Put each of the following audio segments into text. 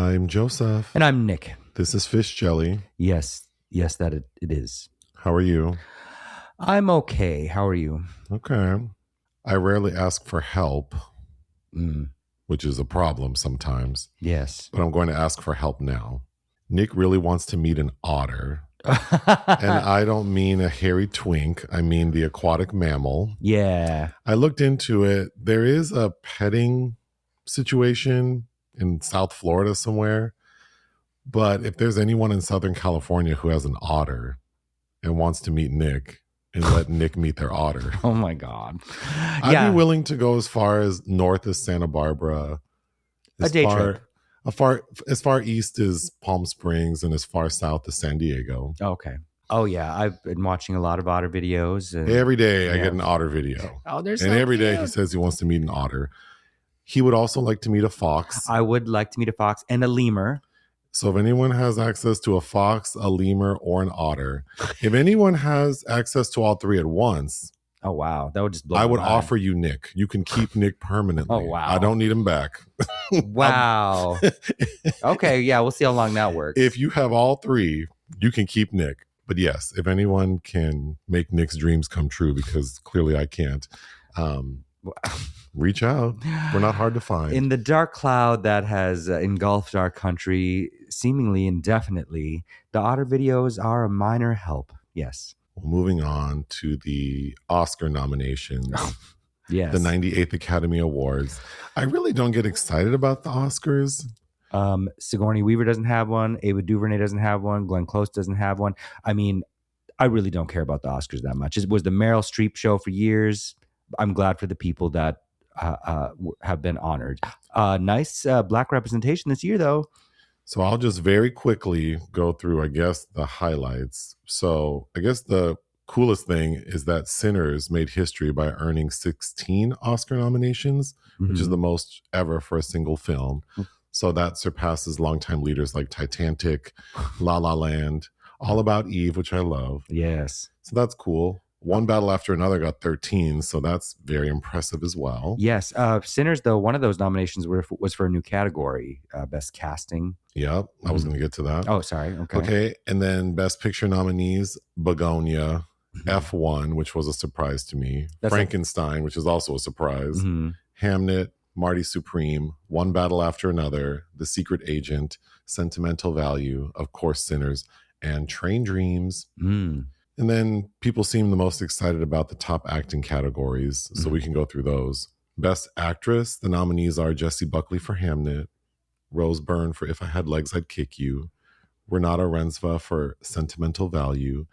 I'm Joseph. And I'm Nick. This is Fish Jelly. Yes, that it is. How are you? I'm okay. How are you? Okay. I rarely ask for help, which is a problem sometimes. Yes. But I'm going to ask for help now. Nick really wants to meet an otter. And I don't mean a hairy twink. I mean the aquatic mammal. Yeah. I looked into it. There is a petting situation in South Florida somewhere. But if there's anyone in Southern California who has an otter and wants to meet Nick and let Nick meet their otter. Oh my God. I'd be willing to go as far as north as Santa Barbara. A day trip. As far east as Palm Springs and as far south as San Diego. Okay. Oh yeah. I've been watching a lot of otter videos. Every day I get an otter video. Oh, there's and every day he says he wants to meet an otter. He would also like to meet a fox. I would like to meet a fox and a lemur. So if anyone has access to a fox, a lemur, or an otter, if anyone has access to all three at once, oh wow, that would just blow I my would mind. offer you Nick. You can keep Nick permanently. Oh wow, I don't need him back. Wow. Okay, yeah, we'll see how long that works. If you have all three, you can keep Nick. But yes, if anyone can make Nick's dreams come true, because clearly I can't, reach out. We're not hard to find. In the dark cloud that has engulfed our country seemingly indefinitely, the otter videos are a minor help. Yes. Well, moving on to the Oscar nominations. Yes. The 98th Academy Awards. I really don't get excited about the Oscars. Sigourney Weaver doesn't have one. Ava DuVernay doesn't have one. Glenn Close doesn't have one. I mean, I really don't care about the Oscars that much. It was the Meryl Streep show for years. I'm glad for the people that have been honored. Nice black representation this year, though. So I'll just very quickly go through, I guess, the highlights. So I guess the coolest thing is that Sinners made history by earning 16 Oscar nominations, which is the most ever for a single film. So that surpasses longtime leaders like Titanic, La La Land, All About Eve, which I love. Yes. So that's cool. One Battle After Another got 13, so that's very impressive as well. Yes. Sinners, though, one of those nominations was for a new category, Best Casting. Yep, I was going to get to that. Oh, sorry. Okay, and then Best Picture nominees, Begonia, F1, which was a surprise to me, Frankenstein, which is also a surprise, Hamnet, Marty Supreme, One Battle After Another, The Secret Agent, Sentimental Value, of course, Sinners, and Train Dreams. And then people seem the most excited about the top acting categories, so we can go through those. Best Actress, the nominees are Jessie Buckley for Hamnet, Rose Byrne for If I Had Legs, I'd Kick You, Renata Rensva for Sentimental Value,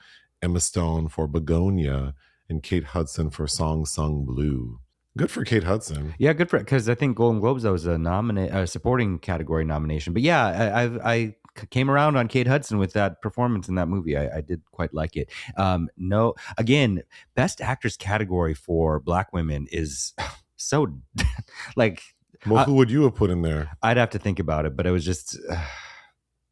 Emma Stone for Begonia, and Kate Hudson for Song Sung Blue. Good for Kate Hudson. Yeah, good for it, because I think Golden Globes, that was a supporting category nomination. But yeah, I came around on Kate Hudson with that performance in that movie. I did quite like it. No, again, Best Actress category for Black women is so like. Well, who would you have put in there? I'd have to think about it, but it was just.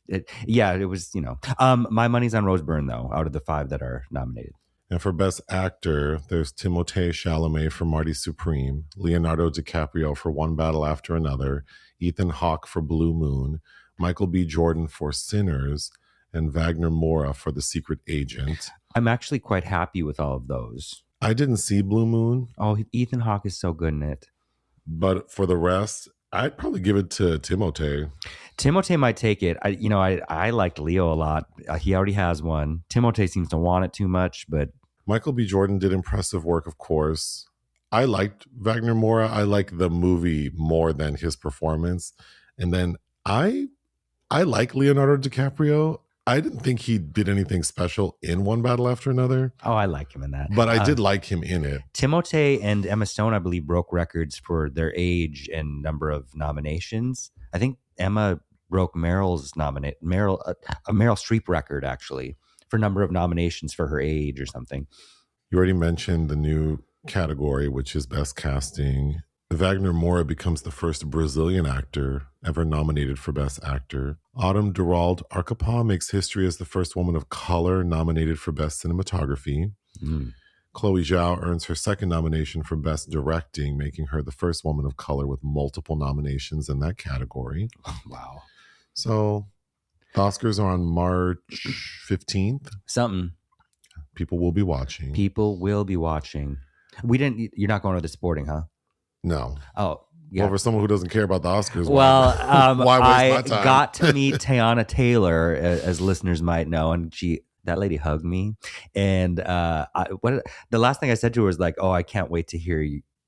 It was, my money's on Rose Byrne, though, out of the 5 that are nominated. And for Best Actor, there's Timothée Chalamet for Marty Supreme, Leonardo DiCaprio for One Battle After Another, Ethan Hawke for Blue Moon, Michael B. Jordan for Sinners, and Wagner Moura for The Secret Agent. I'm actually quite happy with all of those. I didn't see Blue Moon. Oh, Ethan Hawke is so good in it. But for the rest, I'd probably give it to Timothée. Timothée might take it. I liked Leo a lot. He already has one. Timothée seems to want it too much, but Michael B. Jordan did impressive work, of course. I liked Wagner Moura. I like the movie more than his performance. And then I like Leonardo DiCaprio. I didn't think he did anything special in One Battle After Another. Oh, I like him in that. But I did like him in it. Timothée and Emma Stone, I believe, broke records for their age and number of nominations. I think Emma broke Meryl Streep record, actually, for number of nominations for her age or something. You already mentioned the new category, which is Best Casting. Wagner Moura becomes the first Brazilian actor ever nominated for Best Actor. Autumn Durald Arquette makes history as the first woman of color nominated for Best Cinematography. Chloe Zhao earns her second nomination for Best Directing, making her the first woman of color with multiple nominations in that category. Wow. So the Oscars are on March 15th. Something. People will be watching. People will be watching. You're not going to the sporting, huh? No. Oh, yeah. Well, for someone who doesn't care about the Oscars, well, why waste my time? I got to meet Teyana Taylor, as listeners might know, and that lady hugged me. And the last thing I said to her was like, "Oh, I can't wait to hear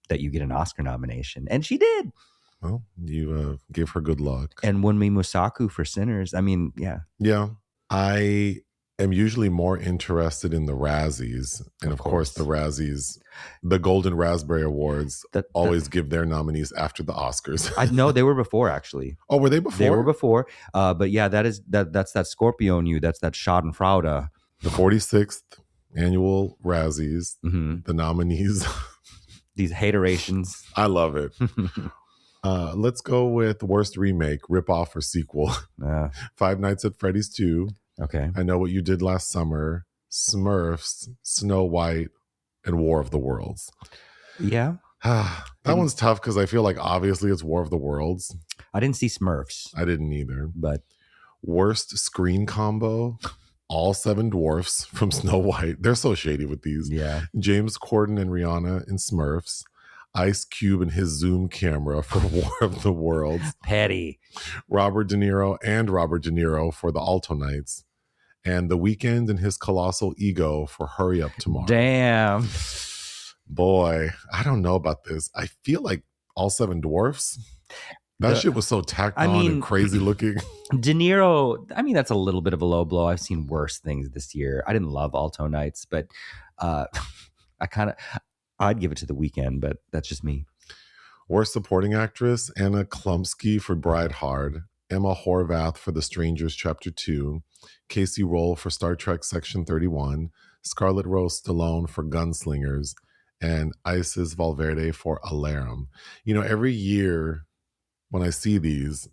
that you get an Oscar nomination," and she did. Well, you give her good luck. And won me Musaku for Sinners. I mean, yeah. Yeah. I am usually more interested in the Razzies. And of course, the Razzies, the Golden Raspberry Awards, always give their nominees after the Oscars. I know they were before, actually. Oh, were they before? They were before. But yeah, that's that Scorpio in you. That's that Schadenfreude. The 46th annual Razzies, the nominees. These haterations. I love it. Let's go with worst remake, ripoff, or sequel. Five Nights at Freddy's 2. Okay. I Know What You Did Last Summer, Smurfs, Snow White, and War of the Worlds. Yeah. That one's tough because I feel like obviously it's War of the Worlds. I didn't see Smurfs. I didn't either. But worst screen combo, all seven dwarfs from Snow White. They're so shady with these. Yeah. James Corden and Rihanna in Smurfs. Ice Cube and his Zoom camera for War of the Worlds. Petty. Robert De Niro for The Alto Nights. And The Weeknd and his colossal ego for Hurry Up Tomorrow. Damn. Boy, I don't know about this. I feel like all seven dwarfs. That shit was so tacked on and crazy looking. De Niro, I mean, that's a little bit of a low blow. I've seen worse things this year. I didn't love Alto Nights, but I'd give it to The Weeknd, but that's just me. Worst supporting actress, Anna Klumsky for Bride Hard, Emma Horvath for The Strangers Chapter 2, Casey Roll for Star Trek Section 31, Scarlett Rose Stallone for Gunslingers, and Isis Valverde for Alarum. You know, every year when I see these,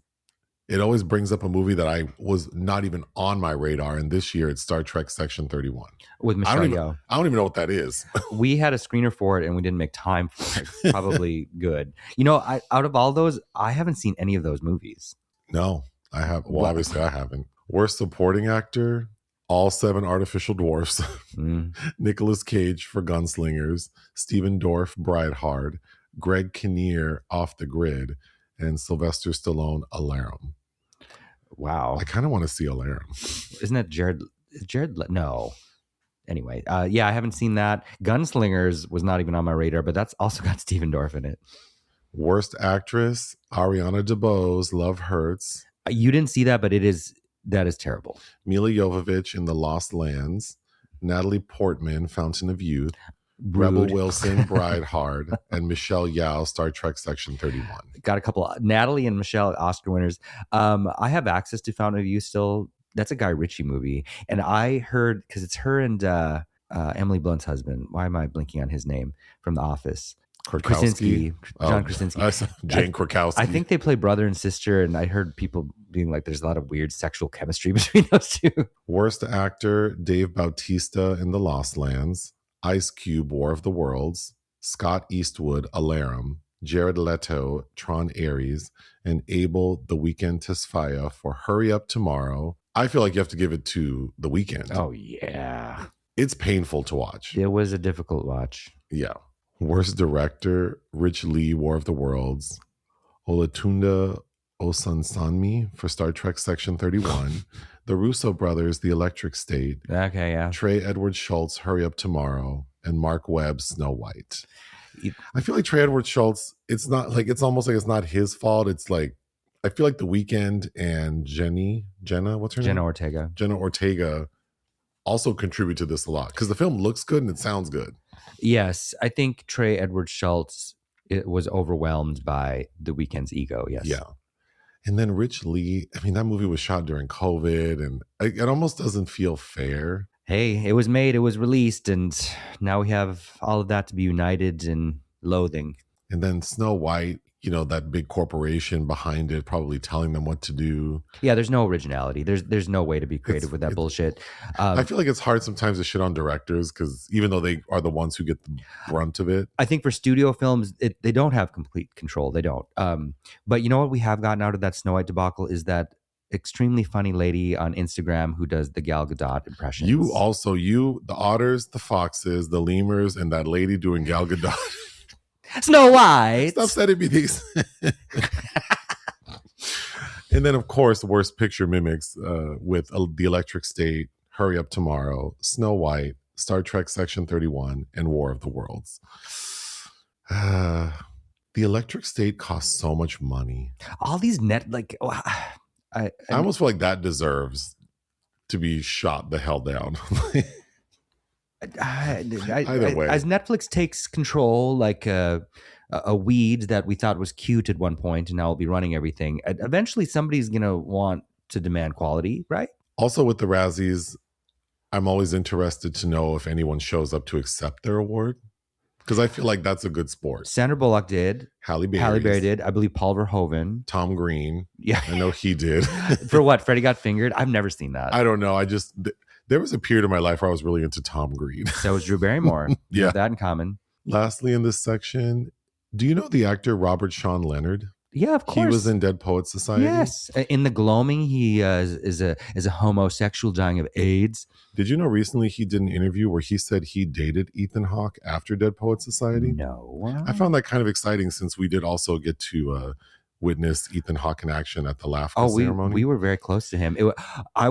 it always brings up a movie that I was not even on my radar. And this year it's Star Trek Section 31. With Michelle Yeoh. I don't even know what that is. We had a screener for it and we didn't make time for it. Probably good. You know, out of all those, I haven't seen any of those movies. No, I have. Well, obviously I haven't. Worst supporting actor, all seven artificial dwarfs. Nicolas Cage for Gunslingers, Stephen Dorff, Bride Hard, Greg Kinnear, Off the Grid, and Sylvester Stallone, Alarum. Wow. I kind of want to see Alarum. Isn't that Jared? No. Anyway, yeah, I haven't seen that. Gunslingers was not even on my radar, but that's also got Stephen Dorff in it. Worst actress, Ariana DeBose, Love Hurts. You didn't see that, but that is terrible. Mila Jovovich in The Lost Lands, Natalie Portman, Fountain of Youth, Rude. Rebel Wilson, Bride Hard, and Michelle Yeoh, Star Trek Section 31. Got a couple. Natalie and Michelle, Oscar winners. I have access to Fountain of Youth still. That's a Guy Ritchie movie, and I heard because it's her and Emily Blunt's husband. Why am I blinking on his name from The Office? Krasinski, John Krasinski, Jane Krakowski. I think they play brother and sister, and I heard people being like, "There's a lot of weird sexual chemistry between those two." Worst actor, Dave Bautista in The Lost Lands, Ice Cube, War of the Worlds, Scott Eastwood, Alarum, Jared Leto, Tron Ares, and Abel, The Weeknd Tesfaye for Hurry Up Tomorrow. I feel like you have to give it to The Weeknd. Oh yeah, it's painful to watch. It was a difficult watch. Yeah. Worst director, Rich Lee, War of the Worlds, Olatunde Osunsanmi for Star Trek Section 31, the Russo brothers, The Electric State, okay, yeah, Trey Edward Schultz, Hurry Up Tomorrow, and Mark Webb, Snow White. I feel like Trey Edward Schultz, it's almost like it's not his fault. It's like, I feel like The Weeknd and Jenna, what's her name? Jenna Ortega also contribute to this a lot because the film looks good and it sounds good. Yes, I think Trey Edward Schultz was overwhelmed by The Weeknd's ego. Yes. Yeah. And then Rich Lee, I mean, that movie was shot during COVID and it almost doesn't feel fair. Hey, it was made, it was released, and now we have all of that to be united in loathing. And then Snow White, you know, that big corporation behind it probably telling them what to do. Yeah, there's no originality. There's no way to be creative with that bullshit. I feel like it's hard sometimes to shit on directors because even though they are the ones who get the brunt of it. I think for studio films, they don't have complete control. They don't. But you know what we have gotten out of that Snow White debacle is that extremely funny lady on Instagram who does the Gal Gadot impressions. The otters, the foxes, the lemurs, and that lady doing Gal Gadot. Snow White. Stop sending me these. And then, of course, Worst Picture mimics with The Electric State, Hurry Up Tomorrow, Snow White, Star Trek Section 31, and War of the Worlds. The Electric State costs so much money. All these I almost feel like that deserves to be shot the hell down. Either way. As Netflix takes control, like a weed that we thought was cute at one point and now will be running everything, eventually somebody's going to want to demand quality, right? Also with the Razzies, I'm always interested to know if anyone shows up to accept their award, because I feel like that's a good sport. Sandra Bullock did. Halle Berry did. I believe Paul Verhoeven. Tom Green. Yeah. I know he did. For what? Freddie Got Fingered? I've never seen that. I don't know. There was a period of my life where I was really into Tom Green. So was Drew Barrymore. Yeah. Have that in common. Lastly, in this section, do you know the actor Robert Sean Leonard? Yeah, of course. He was in Dead Poets Society. Yes. In The Gloaming, he is a homosexual dying of AIDS. Did you know recently he did an interview where he said he dated Ethan Hawke after Dead Poets Society? No. I found that kind of exciting, since we did also get to witness Ethan Hawke in action at the LAFCA ceremony. We were very close to him.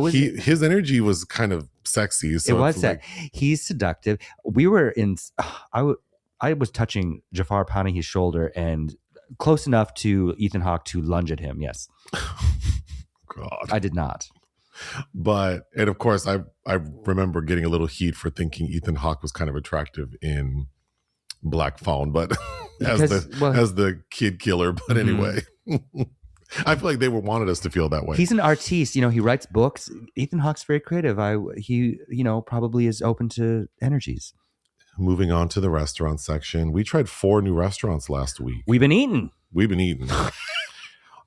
His energy was kind of sexy. So it was he's seductive. We were in. I was touching Jafar Panahi's shoulder and close enough to Ethan Hawke to lunge at him. Yes. God, I did not. And of course, I remember getting a little heat for thinking Ethan Hawke was kind of attractive in Black Phone, but as the kid killer. But anyway, I feel like they wanted us to feel that way. He's an artiste, he writes books. Ethan Hawke's very creative. He probably is open to energies. Moving on to the restaurant section, we tried 4 new restaurants last week. We've been eating.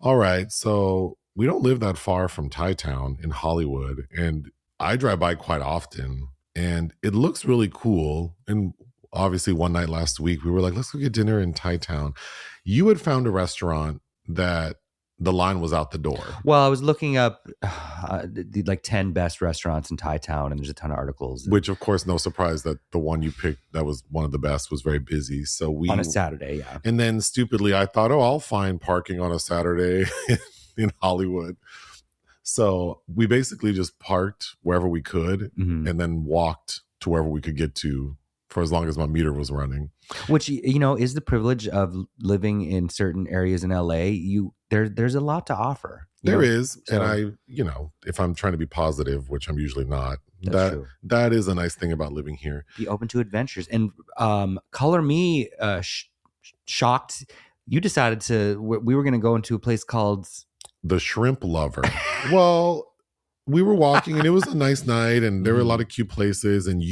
All right, so we don't live that far from Thai Town in Hollywood, and I drive by quite often, and it looks really cool. And obviously one night last week, we were like, let's go get dinner in Thai Town. You had found a restaurant that the line was out the door. Well, I was looking up the 10 best restaurants in Thai Town, and there's a ton of articles. Which, of course, no surprise that the one you picked that was one of the best was very busy. So on a Saturday, yeah. And then stupidly, I thought, I'll find parking on a Saturday in Hollywood. So we basically just parked wherever we could, and then walked to wherever we could get to for as long as my meter was running. Which, is the privilege of living in certain areas in LA. There's a lot to offer. There is. So, and if I'm trying to be positive, which I'm usually not, that is a nice thing about living here. Be open to adventures. And Color Me shocked. You decided we were going to go into a place called The Shrimp Lover. Well, we were walking and it was a nice night, and there were a lot of cute places, and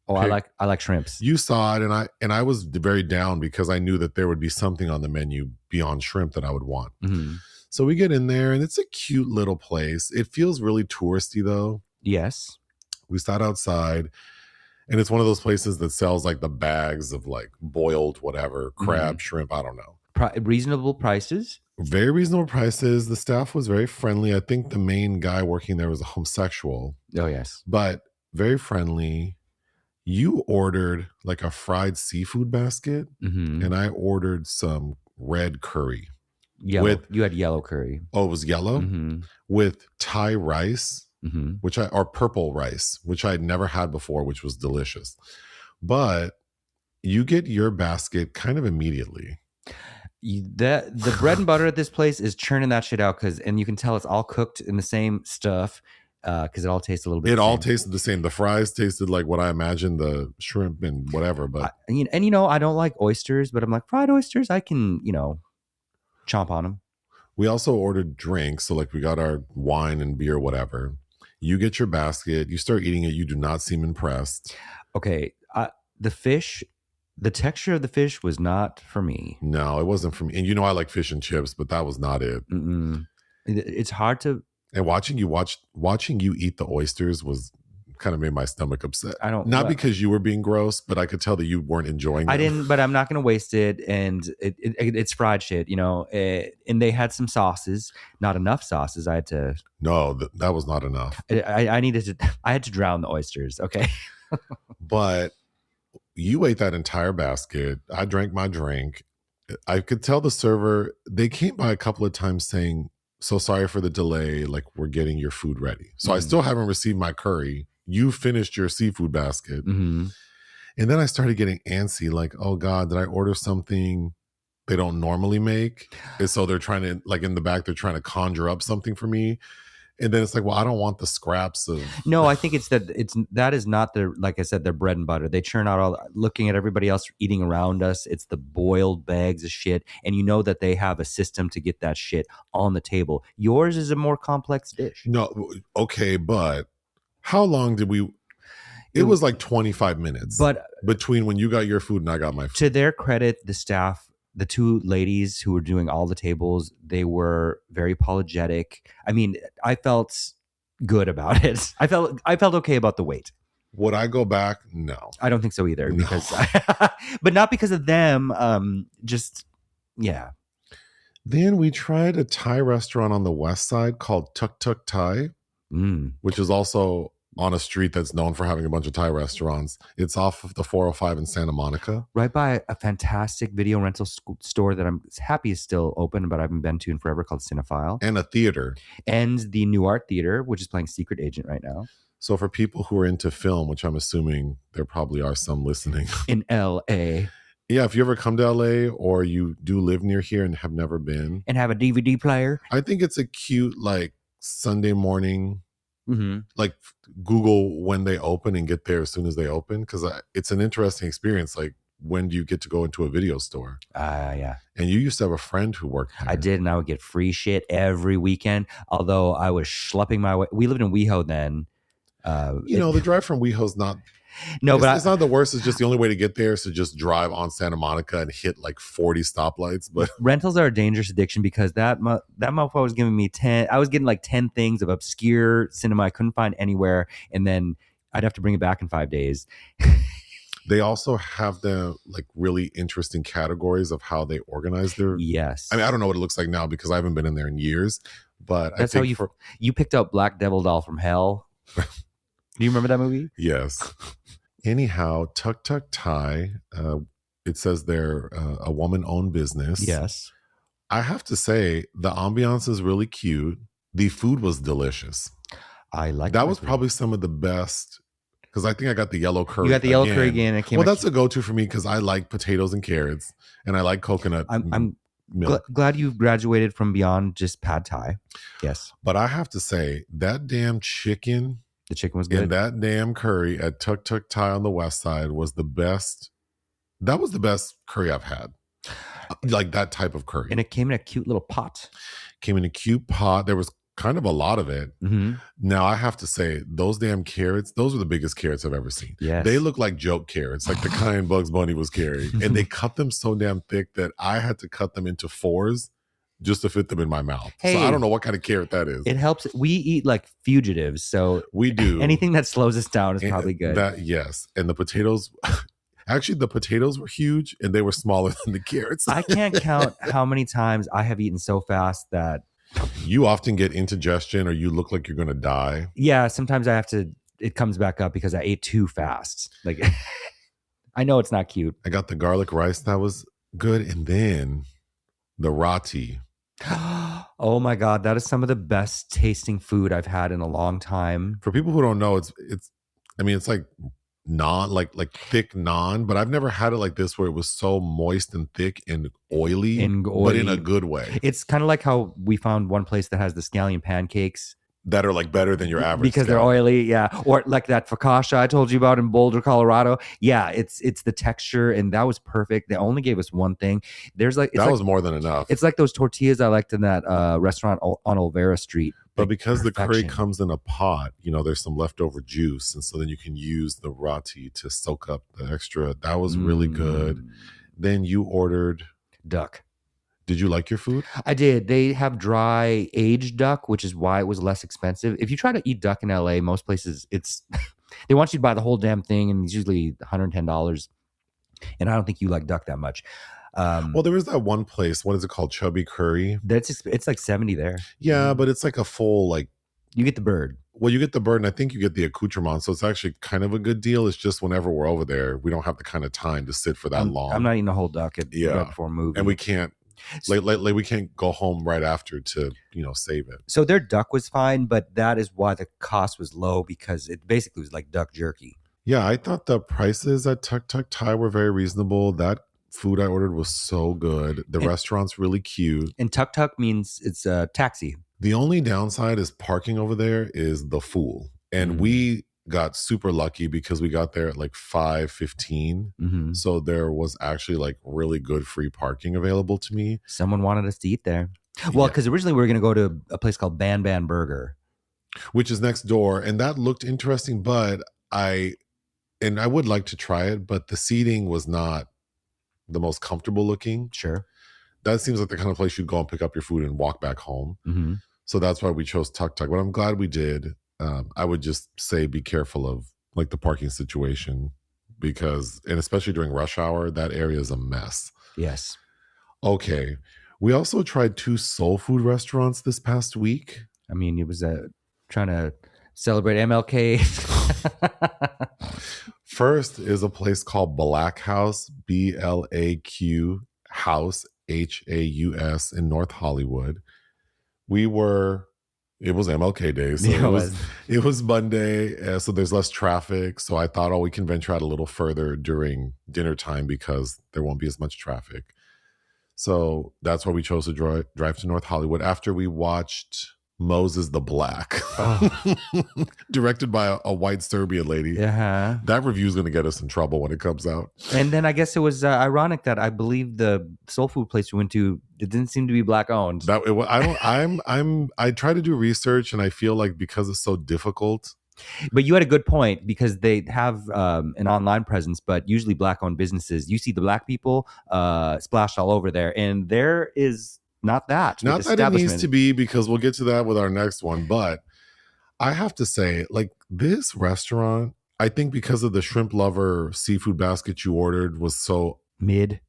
I like shrimps. You saw it, and I was very down because I knew that there would be something on the menu beyond shrimp that I would want. Mm-hmm. So we get in there, and it's a cute little place. It feels really touristy, though. Yes. We sat outside, and it's one of those places that sells like the bags of like boiled whatever, crab, shrimp, I don't know. Reasonable prices. Very reasonable prices. The staff was very friendly. I think the main guy working there was a homosexual. Oh, yes. But very friendly. You ordered like a fried seafood basket, and I ordered some red curry. Yellow. You had yellow curry. Oh, it was yellow? With Thai rice, or purple rice, which I had never had before, which was delicious. But you get your basket kind of immediately. The bread and butter at this place is churning that shit out, and you can tell it's all cooked in the same stuff. Because it all tastes a little bit. It all tasted the same. The fries tasted like what I imagined the shrimp and whatever. But I don't like oysters, but I'm like, fried oysters, I can chomp on them. We also ordered drinks, so like we got our wine and beer, whatever. You get your basket, you start eating it. You do not seem impressed. Okay, the fish, the texture of the fish was not for me. No, it wasn't for me. And I like fish and chips, but that was not it. It's hard to. And watching you eat the oysters was kind of made my stomach upset. Not because you were being gross, but I could tell that you weren't enjoying them. I didn't, but I'm not going to waste it. And it's fried shit, you know. And they had some sauces, not enough sauces. I had to. No, that was not enough. I needed to. I had to drown the oysters. Okay. But you ate that entire basket. I drank my drink. I could tell the server. They came by a couple of times saying, "So sorry for the delay. Like, we're getting your food ready." So I still haven't received my curry. You finished your seafood basket. Mm-hmm. And then I started getting antsy, like, oh God, did I order something they don't normally make? And so they're trying to, like in the back, they're trying to conjure up something for me. And then it's like, well, I don't want the scraps of. No, I think that is not their, like I said, their bread and butter. They churn out looking at everybody else eating around us. It's the boiled bags of shit. And you know that they have a system to get that shit on the table. Yours is a more complex dish. No, okay, but how long did we? It was like 25 minutes, but between when you got your food and I got my food. To their credit, the staff, the two ladies who were doing all the tables, they were very apologetic. I mean, I felt good about it. I felt okay about the wait. Would I go back? No, I don't think so either. No. Because, but not because of them. Just yeah. Then we tried a Thai restaurant on the west side called Tuk Tuk Thai, which is also on a street that's known for having a bunch of Thai restaurants. It's off of the 405 in Santa Monica. Right by a fantastic video rental store that I'm happy is still open, but I haven't been to in forever, called Cinephile. And a theater. And the New Art Theater, which is playing Secret Agent right now. So for people who are into film, which I'm assuming there probably are some listening. In L.A. Yeah, if you ever come to L.A. or you do live near here and have never been. And have a DVD player. I think it's a cute, like, Sunday morning. Like, Google when they open and get there as soon as they open, because it's an interesting experience. Like, when do you get to go into a video store? Yeah. And you used to have a friend who worked there. I did, and I would get free shit every weekend. Although I was schlepping my way. We lived in WeHo then. The drive from WeHo's not. No, but it's not the worst. It's just the only way to get there is to just drive on Santa Monica and hit like 40 stoplights. But rentals are a dangerous addiction, because that motherfucker was giving me 10. I was getting like 10 things of obscure cinema I couldn't find anywhere, and then I'd have to bring it back in 5 days. They also have the like really interesting categories of how they organize their. Yes. I mean, I don't know what it looks like now because I haven't been in there in years. But that's I think how you picked up Black Devil Doll from Hell. Do you remember that movie? Yes. Anyhow, Tuk Tuk Thai, it says they're a woman-owned business. Yes. I have to say, the ambiance is really cute. The food was delicious. I like that. Was probably some of the best, because I think I got the yellow curry. You got the yellow curry again. It came that's a go-to for me because I like potatoes and carrots, and I like coconut. I'm glad you graduated from beyond just pad thai. Yes. But I have to say, that damn chicken... The chicken was good. And that damn curry at Tuk Tuk Thai on the west side was the best. That was the best curry I've had. Like that type of curry. And it came in a cute little pot. There was kind of a lot of it. Mm-hmm. Now, I have to say, those damn carrots, those were the biggest carrots I've ever seen. Yes. They look like joke carrots, like the kind Bugs Bunny was carrying. And they cut them so damn thick that I had to cut them into 4s. Just to fit them in my mouth. Hey, so I don't know what kind of carrot that is. It helps. We eat like fugitives, so we do. Anything that slows us down is probably good. Yes. And the potatoes, actually the potatoes were huge and they were smaller than the carrots. I can't count how many times I have eaten so fast that you often get indigestion or you look like you're going to die. Yeah, sometimes it comes back up because I ate too fast. Like, I know it's not cute. I got the garlic rice that was good, and then the roti. Oh my God, that is some of the best tasting food I've had in a long time. For people who don't know, it's like naan, like thick naan, but I've never had it like this where it was so moist and thick and oily, but in a good way. It's kind of like how we found one place that has the scallion pancakes that are like better than your average because they're oily. Yeah. Or like that focaccia I told you about in Boulder, Colorado. Yeah. It's the texture, and that was perfect. They only gave us one thing. There's like, that was more than enough. It's like those tortillas I liked in that restaurant on Olvera Street. But because the curry comes in a pot, there's some leftover juice. And so then you can use the roti to soak up the extra. That was really good. Then you ordered duck. Did you like your food? I did. They have dry aged duck, which is why it was less expensive. If you try to eat duck in LA, most places it's They want you to buy the whole damn thing, and it's usually $110. And I don't think you like duck that much. Well, there is that one place. What is it called? Chubby Curry. It's like $70 there. Yeah, but it's like a full like. You get the bird. Well, you get the bird, and I think you get the accoutrement. So it's actually kind of a good deal. It's just whenever we're over there, we don't have the kind of time to sit for that long. I'm not eating a whole duck right before a movie, and we can't. Like we can't go home right after to save it. So their duck was fine, but that is why the cost was low, because it basically was like duck jerky. Yeah, I thought the prices at Tuk Tuk Thai were very reasonable. That food I ordered was so good. The restaurant's really cute. And Tuk Tuk means it's a taxi. The only downside is parking over there is the fool. And we got super lucky because we got there at like 5:15. Mm-hmm. So there was actually like really good free parking available to me. Someone wanted us to eat there. Well, because originally we were going to go to a place called Ban Ban Burger, which is next door. And that looked interesting, but I would like to try it, but the seating was not the most comfortable looking. Sure. That seems like the kind of place you'd go and pick up your food and walk back home. Mm-hmm. So that's why we chose Tuk Tuk. But I'm glad we did. I would just say be careful of like the parking situation and especially during rush hour, that area is a mess. Yes. Okay. We also tried 2 soul food restaurants this past week. I mean, it was trying to celebrate MLK. First is a place called Black House, BLAQ House, HAUS in North Hollywood. It was MLK Day, so it was Monday, so there's less traffic. So I thought, we can venture out a little further during dinner time because there won't be as much traffic. So that's why we chose to drive to North Hollywood after we watched Moses the Black, directed by a white Serbian lady. Yeah, that review is going to get us in trouble when it comes out. And then I guess it was ironic that I believe the soul food place we went to, it didn't seem to be Black owned. I try to do research, and I feel like because it's so difficult. But you had a good point, because they have an online presence, but usually Black owned businesses, you see the Black people splashed all over there, and there is. Not that it needs to be, because we'll get to that with our next one. But I have to say, like, this restaurant, I think because of the shrimp lover seafood basket you ordered was so mid,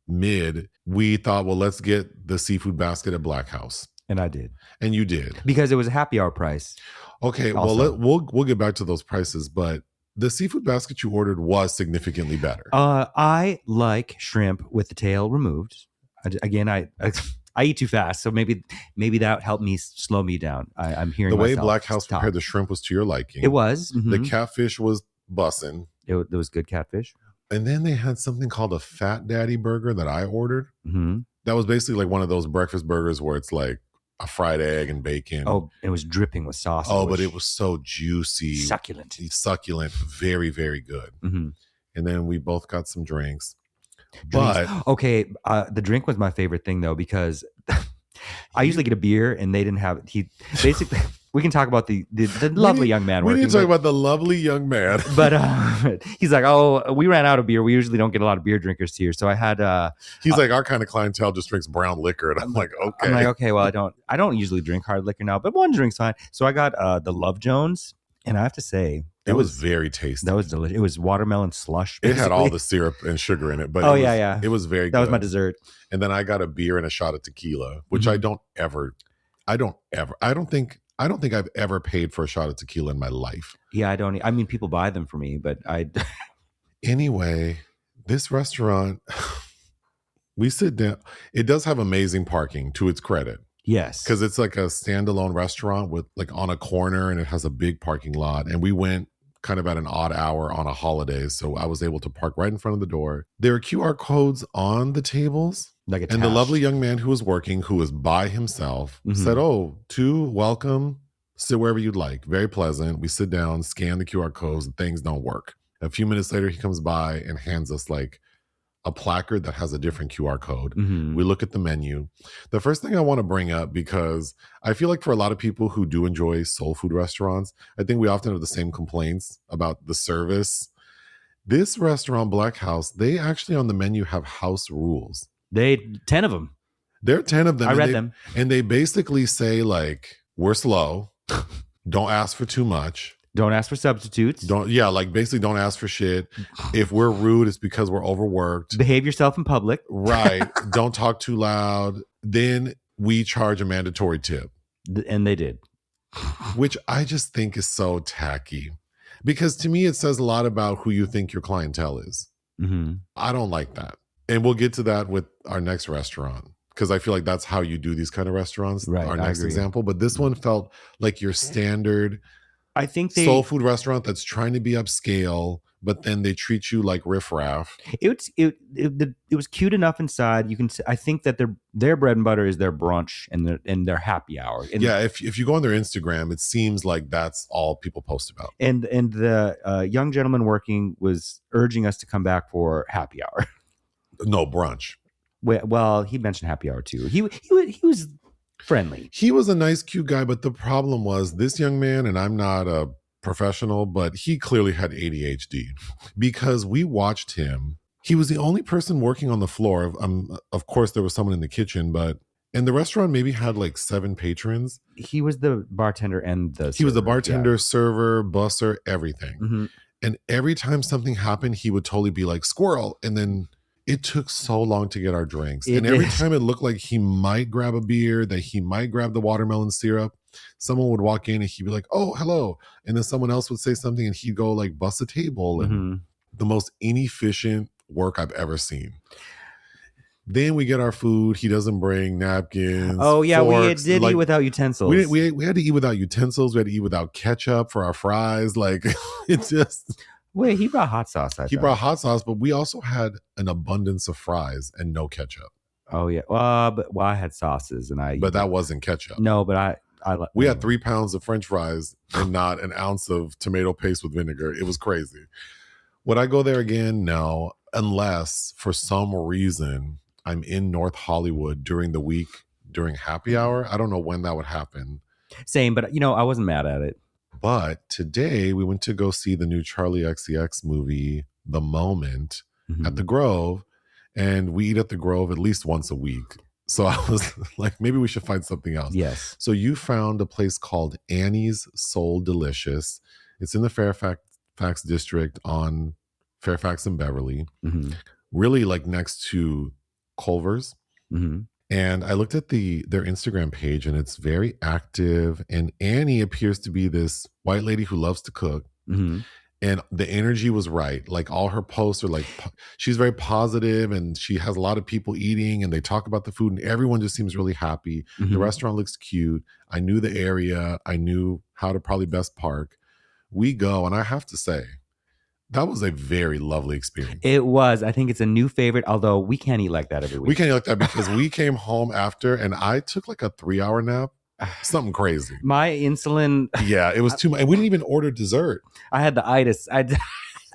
we thought, well, let's get the seafood basket at Black House. And I did. And you did. Because it was a happy hour price. Okay, also. Well, we'll get back to those prices, but the seafood basket you ordered was significantly better. I like shrimp with the tail removed. I eat too fast, so maybe that helped me slow me down. I'm hearing the way Black House prepared the shrimp was to your liking. It was. Mm-hmm. The catfish was bussin'. It was good catfish. And then they had something called a Fat Daddy burger that I ordered. Mm-hmm. That was basically like one of those breakfast burgers where it's like a fried egg and bacon. Oh, it was dripping with sauce. Oh, but it was so juicy. Succulent, very, very good. Mm-hmm. And then we both got some drinks. But okay, the drink was my favorite thing though, because I usually get a beer and they didn't have it. He basically, we can talk about the lovely young man. We need to talk about the lovely young man. But he's like, oh, we ran out of beer. We usually don't get a lot of beer drinkers here, so I had. He's like, our kind of clientele just drinks brown liquor, and I'm like, okay. Well, I don't usually drink hard liquor now, but one drink's fine. So I got the Love Jones, and I have to say, it was very tasty. That was delicious. It was watermelon slush. Basically. It had all the syrup and sugar in it, but it was very good. That was my dessert. And then I got a beer and a shot of tequila, which I don't think I've ever paid for a shot of tequila in my life. Yeah, I mean, people buy them for me, but Anyway, this restaurant, we sit down. It does have amazing parking, to its credit. Yes. Because it's like a standalone restaurant with like on a corner, and it has a big parking lot. And we went kind of at an odd hour on a holiday, so I was able to park right in front of the door. There are QR codes on the tables. And the lovely young man who was working, who was by himself, said, welcome, sit wherever you'd like. Very pleasant. We sit down, scan the QR codes, and things don't work. A few minutes later, he comes by and hands us like a placard that has a different QR code. Mm-hmm. We look at the menu. The first thing I want to bring up, because I feel like for a lot of people who do enjoy soul food restaurants, I think we often have the same complaints about the service. This restaurant, Black House, they actually on the menu have house rules. 10 of them. There are 10 of them. I read them. And they basically say like, we're slow. Don't ask for too much. Don't ask for substitutes. Basically don't ask for shit. If we're rude, it's because we're overworked. Behave yourself in public. Right. Don't talk too loud. Then we charge a mandatory tip. And they did. Which I just think is so tacky. Because to me, it says a lot about who you think your clientele is. Mm-hmm. I don't like that. And we'll get to that with our next restaurant. Because I feel like that's how you do these kind of restaurants. Right, our next example. But this one felt like your standard soul food restaurant that's trying to be upscale, but then they treat you like riffraff. It was cute enough inside. I think that their bread and butter is their brunch and their happy hour. And if you go on their Instagram, it seems like that's all people post about. And the young gentleman working was urging us to come back for happy hour. No, brunch. Well, he mentioned happy hour too. He was friendly. He was a nice, cute guy, but the problem was this young man, and I'm not a professional, but he clearly had ADHD because we watched him. He was the only person working on the floor. Of course, there was someone in the kitchen, and the restaurant maybe had like 7 patrons. He was the bartender and he was the bartender, server, busser, everything. Mm-hmm. And every time something happened, he would totally be like, squirrel. And then it took so long to get our drinks. And every time it looked like he might grab a beer, that he might grab the watermelon syrup, someone would walk in and he'd be like, oh, hello. And then someone else would say something and he'd go like bust a table. And the most inefficient work I've ever seen. Then we get our food. He doesn't bring napkins. Oh, yeah. Forks. We did eat without utensils. We had to eat without utensils. We had to eat without ketchup for our fries. Like, it just... Wait, he brought hot sauce. He brought hot sauce, but we also had an abundance of fries and no ketchup. Oh, yeah. Well, I had sauces but that wasn't ketchup. No, but we had 3 pounds of French fries and not an ounce of tomato paste with vinegar. It was crazy. Would I go there again? No, unless for some reason I'm in North Hollywood during the week, during happy hour. I don't know when that would happen. Same, but I wasn't mad at it. But today we went to go see the new Charlie XCX movie, The Moment, at the Grove. And we eat at the Grove at least once a week. So I was like, maybe we should find something else. Yes. So you found a place called Annie's Soul Delicious. It's in the Fairfax district on Fairfax and Beverly. Mm-hmm. Really like next to Culver's. Mm-hmm. And I looked at their Instagram page and it's very active. And Annie appears to be this white lady who loves to cook. Mm-hmm. And the energy was right. Like all her posts are like, she's very positive and she has a lot of people eating and they talk about the food and everyone just seems really happy. Mm-hmm. The restaurant looks cute. I knew the area. I knew how to probably best park. We go and I have to say, that was a very lovely experience. It was. I think it's a new favorite, although we can't eat like that every week. We can't eat like that because we came home after and I took like a 3-hour nap. Something crazy. My insulin. Yeah, it was too much. And we didn't even order dessert. I had the itis. Yeah, it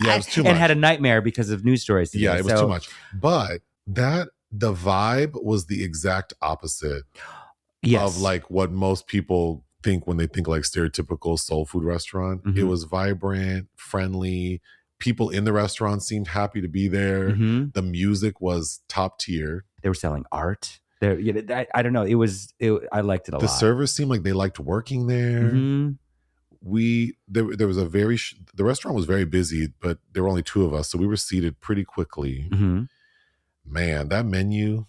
was too much. And had a nightmare because of news stories today. Yeah, it was too much. But the vibe was the exact opposite of like what most people think when they think like stereotypical soul food restaurant. Mm-hmm. It was vibrant, friendly. People in the restaurant seemed happy to be there. Mm-hmm. The music was top tier. They were selling art. I don't know. I liked it a lot. The servers seemed like they liked working there. Mm-hmm. There was the restaurant was very busy, but there were only 2 of us, so we were seated pretty quickly. Mm-hmm. Man, that menu.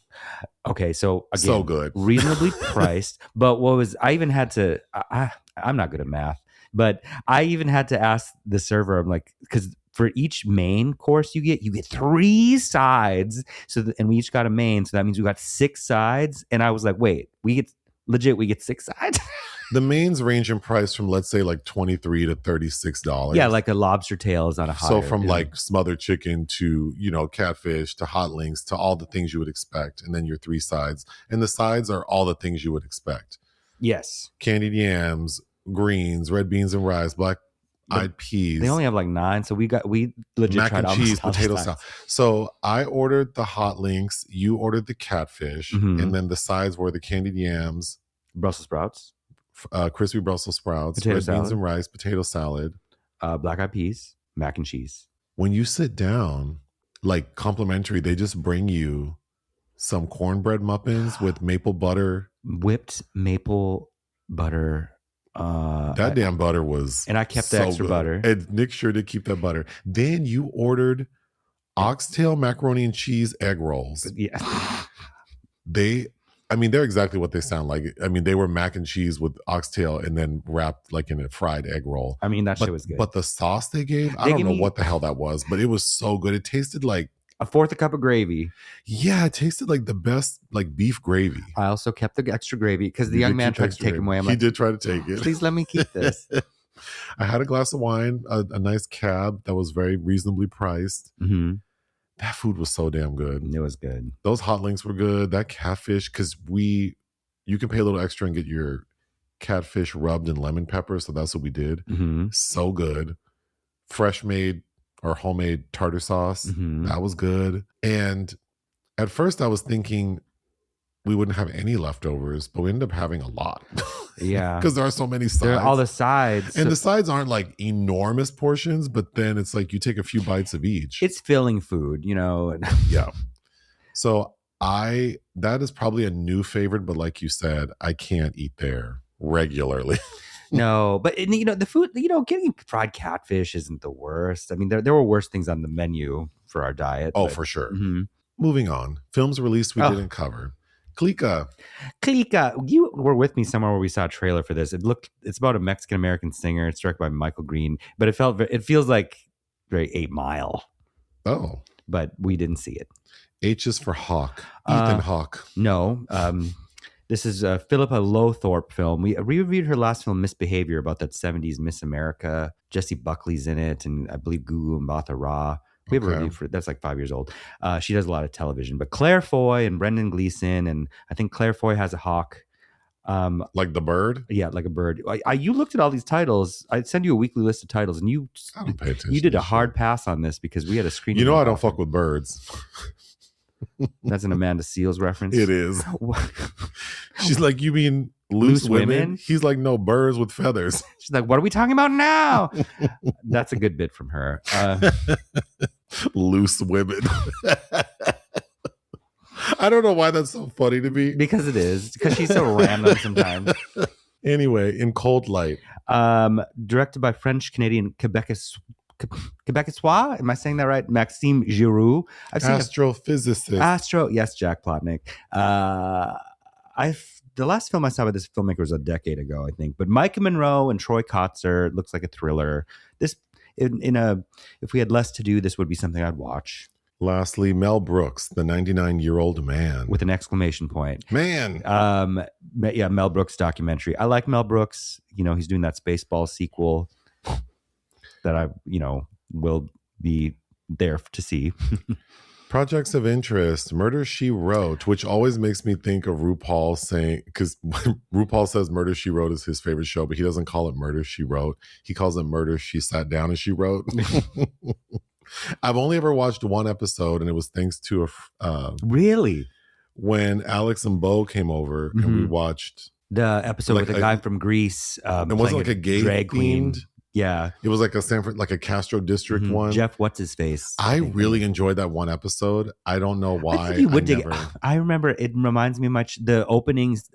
Okay, so again, so good, reasonably priced. But I even had to. I'm not good at math, but I even had to ask the server. I'm like, because for each main course you get 3 sides. And we each got a main. So that means we got 6 sides. And I was like, wait, we get 6 sides? The mains range in price from, let's say, like $23 to $36. Yeah, like a lobster tail is on a higher. So from like smothered chicken to, catfish to hot links to all the things you would expect. And then your 3 sides. And the sides are all the things you would expect. Yes. Candied yams, greens, red beans and rice, black-eyed peas. They only have like 9, so we legit mac tried and cheese, potato salad. So I ordered the hot links, you ordered the catfish, and then the sides were the candied yams, Brussels sprouts, crispy Brussels sprouts, potato red salad, beans and rice, potato salad, black-eyed peas, mac and cheese. When you sit down, like complimentary, they just bring you some cornbread muffins with maple butter, whipped maple butter. That damn butter was, and I kept the extra good. butter. And Nick sure did keep that butter. Then you ordered oxtail macaroni and cheese egg rolls. Yeah. They're exactly what they sound like. I mean, they were mac and cheese with oxtail and then wrapped like in a fried egg roll. I mean, that shit was good. But the sauce they gave, I don't know what the hell that was, but it was so good. It tasted like a fourth a cup of gravy. Yeah, it tasted like the best like beef gravy. I also kept the extra gravy because the young man tried to take him away. He did try to take it. Please let me keep this. I had a glass of wine, a nice cab that was very reasonably priced. Mm-hmm. That food was so damn good. It was good. Those hot links were good. That catfish, because you can pay a little extra and get your catfish rubbed in lemon pepper. So that's what we did. Mm-hmm. So good. Fresh made or homemade tartar sauce. Mm-hmm. That was good. And at first I was thinking we wouldn't have any leftovers, but we ended up having a lot. Yeah. Because there are so many sides. There are all the sides. And the sides aren't like enormous portions, but then it's like you take a few bites of each. It's filling food, you know. Yeah. So that is probably a new favorite, but like you said, I can't eat there regularly. No, but you know, the food, you know, getting fried catfish isn't the worst. I mean, there were worse things on the menu for our diet. Oh, for sure. Mm-hmm. Moving on. Films released we didn't cover. Klika, you were with me somewhere where we saw a trailer for this. It's about a Mexican American singer. It's directed by Michael Green, but it feels like very 8 Mile. Oh, but we didn't see it. H is for Hawk. Ethan Hawke. No, this is Philippa Lowthorpe film. We reviewed her last film, Misbehavior, about that 70s Miss America. Jessie Buckley's in it, and I believe Gugu Mbatha Raw. We have a review for it. That's like 5 years old. She does a lot of television. But Claire Foy and Brendan Gleeson, and I think Claire Foy has a hawk. Like the bird? Yeah, like a bird. You looked at all these titles. I send you a weekly list of titles, and I don't pay attention. You did a hard pass on this because we had a screen. You know I don't fuck with birds. That's an Amanda Seales reference. It is. She's like, you mean loose women? He's like, no, birds with feathers. She's like, what are we talking about now? That's a good bit from her. Loose women. I don't know why that's so funny to me. Because it is. Because she's so random sometimes. Anyway, In Cold Light. Directed by French-Canadian Quebecois. Am I saying that right? Maxime Giroux. I've seen Astrophysicist. Yes, Jack Plotnick. The last film I saw by this filmmaker was a decade ago, I think. But Micah Monroe and Troy Kotzer, it looks like a thriller. This, if we had less to do, this would be something I'd watch. Lastly, Mel Brooks, the 99-year-old man. With an exclamation point. Man. Yeah, Mel Brooks documentary. I like Mel Brooks. You know, he's doing that Spaceballs sequel that I, will be there to see. Projects of interest, Murder, She Wrote, which always makes me think of RuPaul saying, because RuPaul says Murder, She Wrote is his favorite show, but he doesn't call it Murder, She Wrote. He calls it Murder, She Sat Down and She Wrote. I've only ever watched one episode, and it was thanks to really? When Alex and Bo came over, and we watched the episode with the guy from Greece. It wasn't like a gay drag queen. Yeah, it was like a Castro District one. Jeff, what's his face? I really enjoyed that one episode. I don't know why. I think you would dig it. I remember it reminds me much. The opening's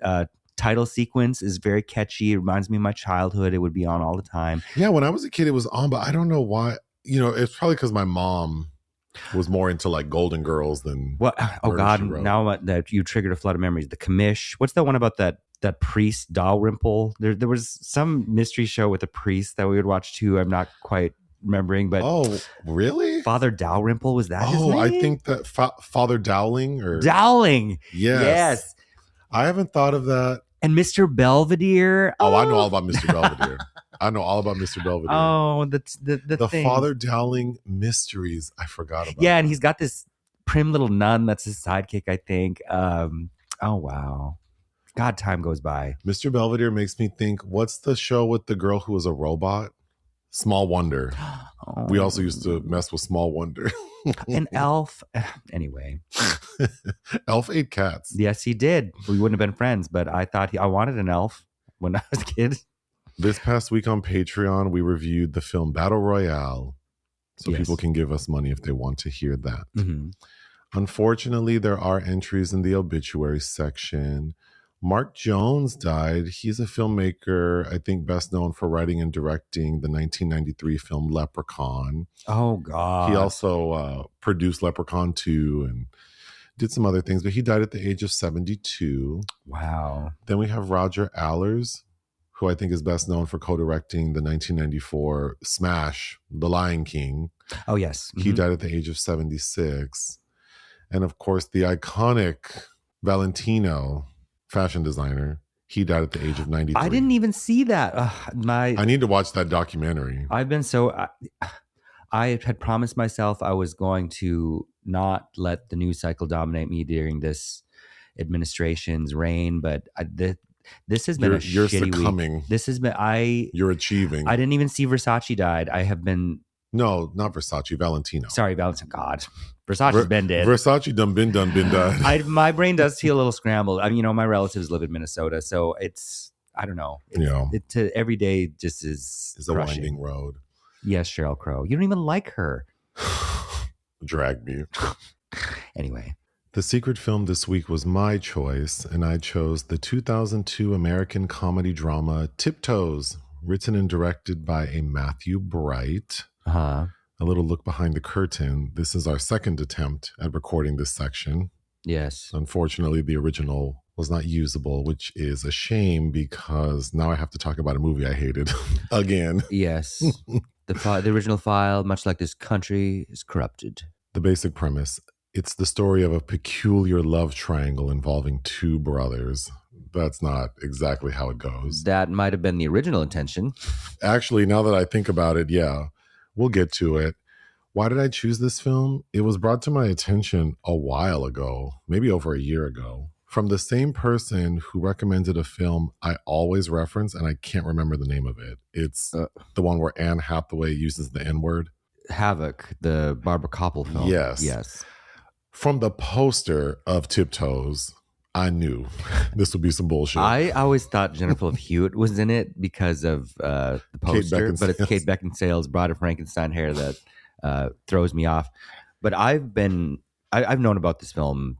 title sequence is very catchy. It reminds me of my childhood. It would be on all the time. Yeah, when I was a kid, it was on, but I don't know why. It's probably because my mom was more into like Golden Girls than what? Oh God! Now that you triggered a flood of memories. The Commish. What's that one about that priest Dalrymple? There was some mystery show with a priest that we would watch too. I'm not quite remembering, but oh really? Father Dalrymple, was that his name? I think that Father Dowling or Dowling. Yes. I haven't thought of that. And Mr. Belvedere. Oh, I know all about Mr. Belvedere. I know all about Mr. Belvedere. Oh, the thing. Father Dowling mysteries. I forgot about. Yeah, and he's got this prim little nun that's his sidekick, I think. Oh wow. God, time goes by. Mr. Belvedere makes me think, what's the show with the girl who was a robot? Small Wonder. Oh. We also used to mess with Small Wonder. An elf. Anyway. Elf ate cats. Yes, he did. We wouldn't have been friends, but I thought I wanted an elf when I was a kid. This past week on Patreon, we reviewed the film Battle Royale. So people can give us money if they want to hear that. Mm-hmm. Unfortunately, there are entries in the obituary section. Mark Jones died. He's a filmmaker, I think best known for writing and directing the 1993 film Leprechaun. Oh, God. He also produced Leprechaun 2 and did some other things, but he died at the age of 72. Wow. Then we have Roger Allers, who I think is best known for co-directing the 1994 smash, The Lion King. Oh, yes. Mm-hmm. He died at the age of 76. And of course, the iconic Valentino fashion designer, he died at the age of 93. I didn't even see that. I need to watch that documentary. I've been so... I had promised myself I was going to not let the news cycle dominate me during this administration's reign, but this has been you're shitty succumbing. Week. This has been you're achieving. I didn't even see Versace died. I have been No, not Versace, Valentino. Sorry, Valentino. God, Versace's been dead. Versace been died. My brain does feel a little scrambled. I mean, my relatives live in Minnesota, so it's I don't know. Every day just is a winding road. Yes, Sheryl Crow. You don't even like her. Drag me. Anyway. The secret film this week was my choice, and I chose the 2002 American comedy drama Tiptoes, written and directed by a Matthew Bright. Uh-huh. A little look behind the curtain. This is our second attempt at recording this section. Yes. Unfortunately, the original was not usable, which is a shame because now I have to talk about a movie I hated again. Yes. The original file, much like this country, is corrupted. The basic premise, it's the story of a peculiar love triangle involving two brothers. That's not exactly how it goes. That might have been the original intention. Actually, now that I think about it, yeah, we'll get to it. Why did I choose this film? It was brought to my attention a while ago, maybe over a year ago, from the same person who recommended a film I always reference, and I can't remember the name of it. It's the one where Anne Hathaway uses the N-word. Havoc, the Barbara Koppel film. Yes. From the poster of Tiptoes, I knew this would be some bullshit. I always thought Jennifer Love Hewitt was in it because of the poster, but it's Kate Beckinsale's Bride of Frankenstein hair that throws me off. But I've known about this film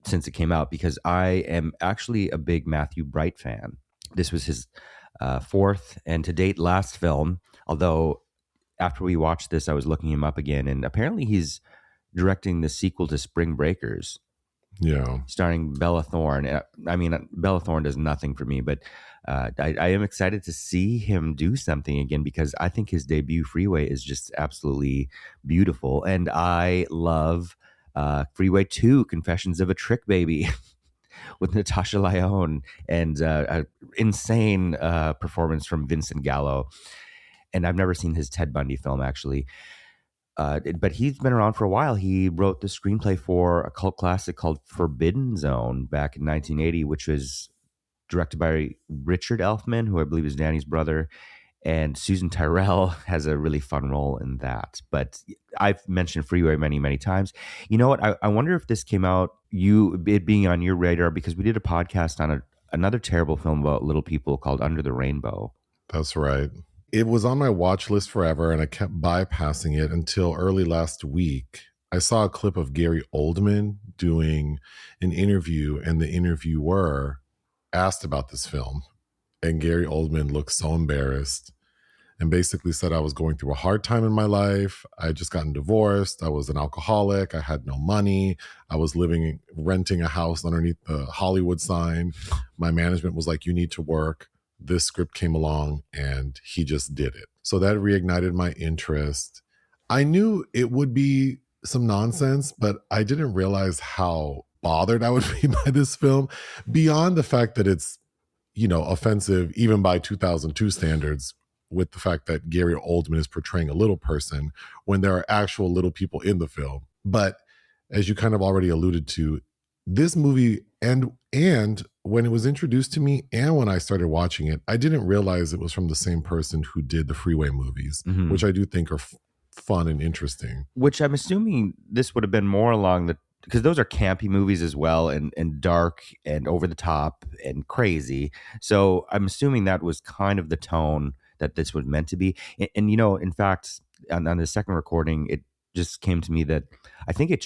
since it came out because I am actually a big Matthew Bright fan. This was his fourth and to date last film, although after we watched this, I was looking him up again, and apparently he's directing the sequel to Spring Breakers. Yeah. Starring Bella Thorne. I mean, Bella Thorne does nothing for me, but I am excited to see him do something again because I think his debut Freeway is just absolutely beautiful. And I love Freeway 2, Confessions of a Trick Baby with Natasha Lyonne and an insane performance from Vincent Gallo. And I've never seen his Ted Bundy film, actually. But he's been around for a while. He wrote the screenplay for a cult classic called Forbidden Zone back in 1980, which was directed by Richard Elfman, who I believe is Danny's brother. And Susan Tyrrell has a really fun role in that. But I've mentioned Freeway many, many times. You know what? I wonder if this came out, it being on your radar, because we did a podcast on another terrible film about little people called Under the Rainbow. That's right. It was on my watch list forever, and I kept bypassing it until early last week. I saw a clip of Gary Oldman doing an interview, and the interviewer asked about this film. And Gary Oldman looked so embarrassed and basically said I was going through a hard time in my life. I had just gotten divorced. I was an alcoholic. I had no money. I was renting a house underneath the Hollywood sign. My management was like, you need to work. This script came along and he just did it. So that reignited my interest. I knew it would be some nonsense, but I didn't realize how bothered I would be by this film beyond the fact that it's, offensive even by 2002 standards, with the fact that Gary Oldman is portraying a little person when there are actual little people in the film. But as you kind of already alluded to, this movie and when it was introduced to me and when I started watching it, I didn't realize it was from the same person who did the Freeway movies, which I do think are fun and interesting. Which I'm assuming this would have been more along because those are campy movies as well, and dark and over the top and crazy. So I'm assuming that was kind of the tone that this was meant to be. And in fact, on the second recording, it just came to me that I think it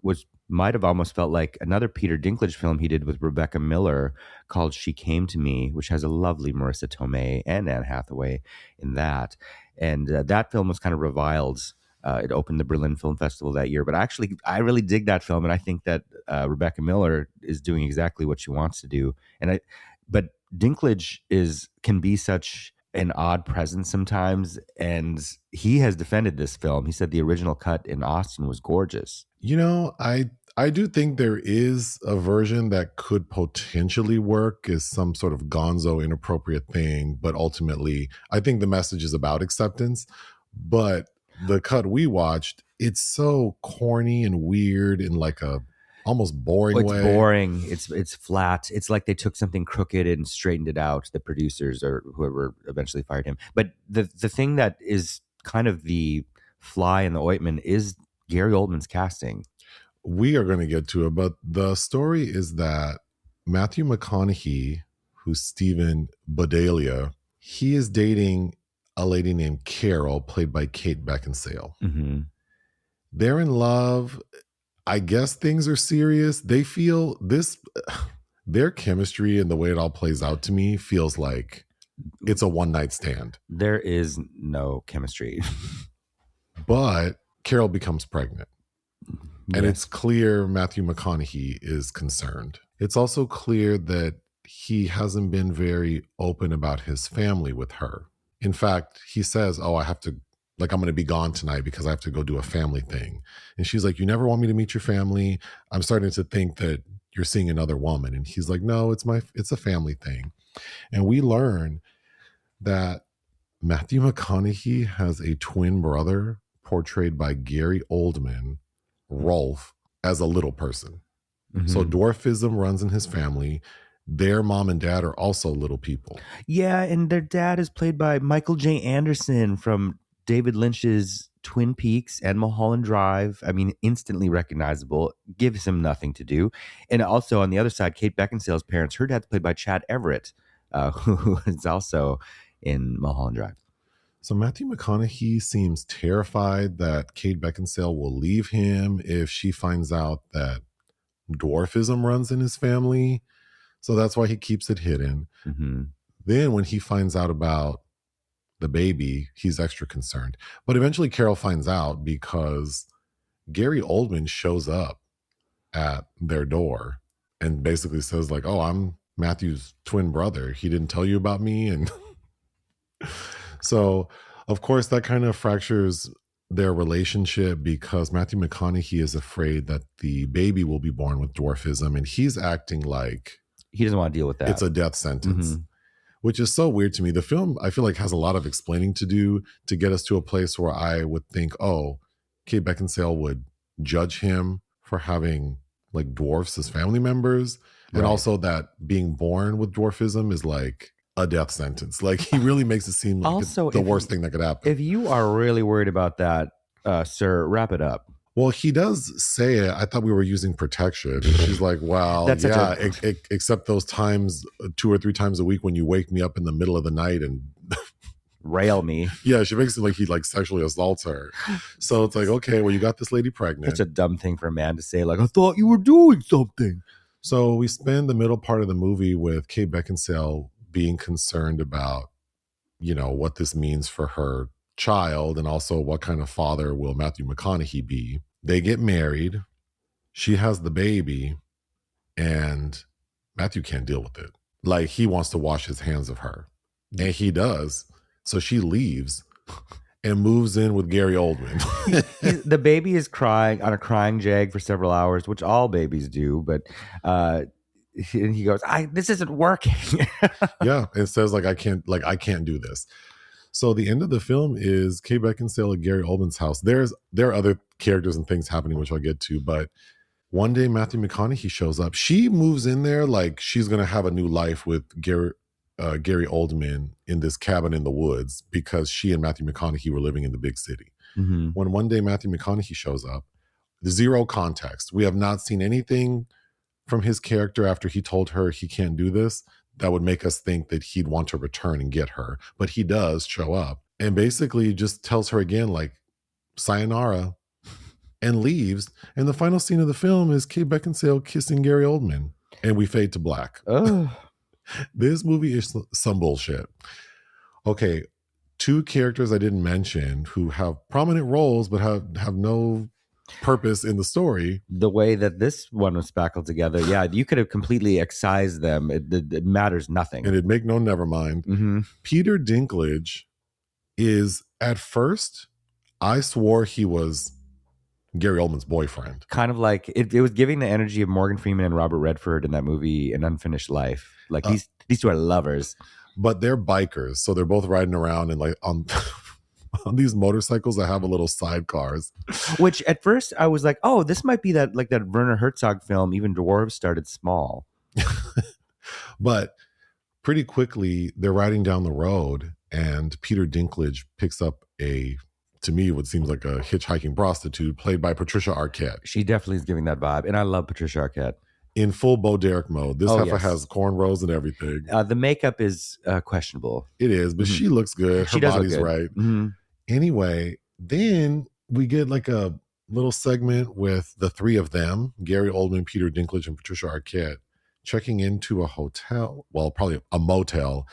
was might have almost felt like another Peter Dinklage film he did with Rebecca Miller called She Came to Me, which has a lovely Marissa Tomei and Anne Hathaway in that. And that film was kind of reviled. It opened the Berlin Film Festival that year. But actually, I really dig that film. And I think that Rebecca Miller is doing exactly what she wants to do. But Dinklage can be such an odd presence sometimes, and he has defended this film. He said the original cut in Austin was gorgeous. You know, I do think there is a version that could potentially work as some sort of gonzo inappropriate thing, but ultimately I think the message is about acceptance. But the cut we watched, it's so corny and weird in like a almost boring way. It's boring. It's flat. It's like they took something crooked and straightened it out, the producers or whoever eventually fired him. But the thing that is kind of the fly in the ointment is Gary Oldman's casting. We are going to get to it, but the story is that Matthew McConaughey, who's Stephen Bedelia, he is dating a lady named Carol, played by Kate Beckinsale. Mm-hmm. They're in love. I guess things are serious. They feel this, their chemistry and the way it all plays out to me feels like it's a one-night stand. There is no chemistry. But Carol becomes pregnant. And it's clear Matthew McConaughey is concerned. It's also clear that he hasn't been very open about his family with her. In fact, he says, oh, I'm going to be gone tonight because I have to go do a family thing. And she's like, you never want me to meet your family? I'm starting to think that you're seeing another woman. And he's like, no, it's a family thing. And we learn that Matthew McConaughey has a twin brother portrayed by Gary Oldman, Rolf, as a little person. Mm-hmm. So dwarfism runs in his family. Their mom and dad are also little people. Yeah, and their dad is played by Michael J. Anderson from David Lynch's Twin Peaks and Mulholland Drive. I mean, instantly recognizable, gives him nothing to do. And also on the other side, Kate Beckinsale's parents, her dad's played by Chad Everett, who is also in Mulholland Drive. So Matthew McConaughey seems terrified that Kate Beckinsale will leave him if she finds out that dwarfism runs in his family. So that's why he keeps it hidden. Mm-hmm. Then when he finds out about the baby, he's extra concerned. But eventually Carol finds out because Gary Oldman shows up at their door and basically says like, oh, I'm Matthew's twin brother. He didn't tell you about me. And so, of course, that kind of fractures their relationship because Matthew McConaughey is afraid that the baby will be born with dwarfism, and he's acting like he doesn't want to deal with that. It's a death sentence, which is so weird to me. The film, I feel like, has a lot of explaining to do to get us to a place where I would think, oh, Kate Beckinsale would judge him for having like dwarfs as family members, and also that being born with dwarfism is like a death sentence. Like he really makes it seem like also, the worst thing that could happen. If you are really worried about that, sir, wrap it up. Well, he does say it. I thought we were using protection. And she's like, well, that's except those times, 2 or 3 times a week when you wake me up in the middle of the night and rail me. Yeah, she makes it like he like sexually assaults her. So it's like, okay, well, you got this lady pregnant. Such a dumb thing for a man to say, like, I thought you were doing something. So we spend the middle part of the movie with Kate Beckinsale being concerned about, you know, what this means for her child and also what kind of father will Matthew McConaughey be. They get married. She has the baby and Matthew can't deal with it. Like he wants to wash his hands of her and he does. So she leaves and moves in with Gary Oldman. The baby is crying on a crying jag for several hours, which all babies do. But he goes, this isn't working. Yeah. It says I can't do this. So the end of the film is Kate Beckinsale at Gary Oldman's house. There are other characters and things happening, which I'll get to. But one day Matthew McConaughey shows up. She moves in there like she's going to have a new life with Gary Oldman in this cabin in the woods because she and Matthew McConaughey were living in the big city. Mm-hmm. When one day Matthew McConaughey shows up, zero context. We have not seen anything from his character after he told her he can't do this that would make us think that he'd want to return and get her. But he does show up and basically just tells her again, like, sayonara. and leaves. And the final scene of the film is Kate Beckinsale kissing Gary Oldman. And we fade to black. Oh. This movie is some bullshit. Okay, two characters I didn't mention who have prominent roles but have no purpose in the story. The way that this one was spackled together, yeah, you could have completely excised them. It matters nothing. And it'd make no never mind. Mm-hmm. Peter Dinklage is, at first, I swore he was Gary Oldman's boyfriend. Kind of like it was giving the energy of Morgan Freeman and Robert Redford in that movie An Unfinished Life. Like these two are lovers. But they're bikers, so they're both riding around and like on these motorcycles that have a little sidecars. Which at first I was like, oh, this might be that Werner Herzog film, Even Dwarves Started Small. But pretty quickly they're riding down the road and Peter Dinklage picks up to me, what seems like a hitchhiking prostitute played by Patricia Arquette. She definitely is giving that vibe. And I love Patricia Arquette. In full Bo Derek mode. This heifer has cornrows and everything. The makeup is questionable. It is, but she looks good. Her body's right. Mm-hmm. Anyway, then we get like a little segment with the three of them, Gary Oldman, Peter Dinklage, and Patricia Arquette, checking into a hotel, well, probably a motel,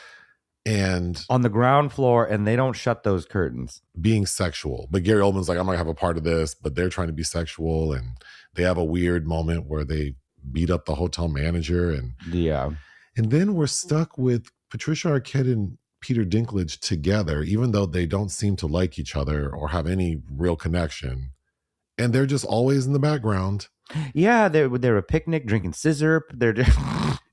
and on the ground floor, and they don't shut those curtains. Being sexual. But Gary Oldman's like, I'm going to have a part of this, but they're trying to be sexual, and they have a weird moment where they beat up the hotel manager. And then we're stuck with Patricia Arquette and Peter Dinklage together, even though they don't seem to like each other or have any real connection. And they're just always in the background. Yeah, they're a picnic drinking scissor.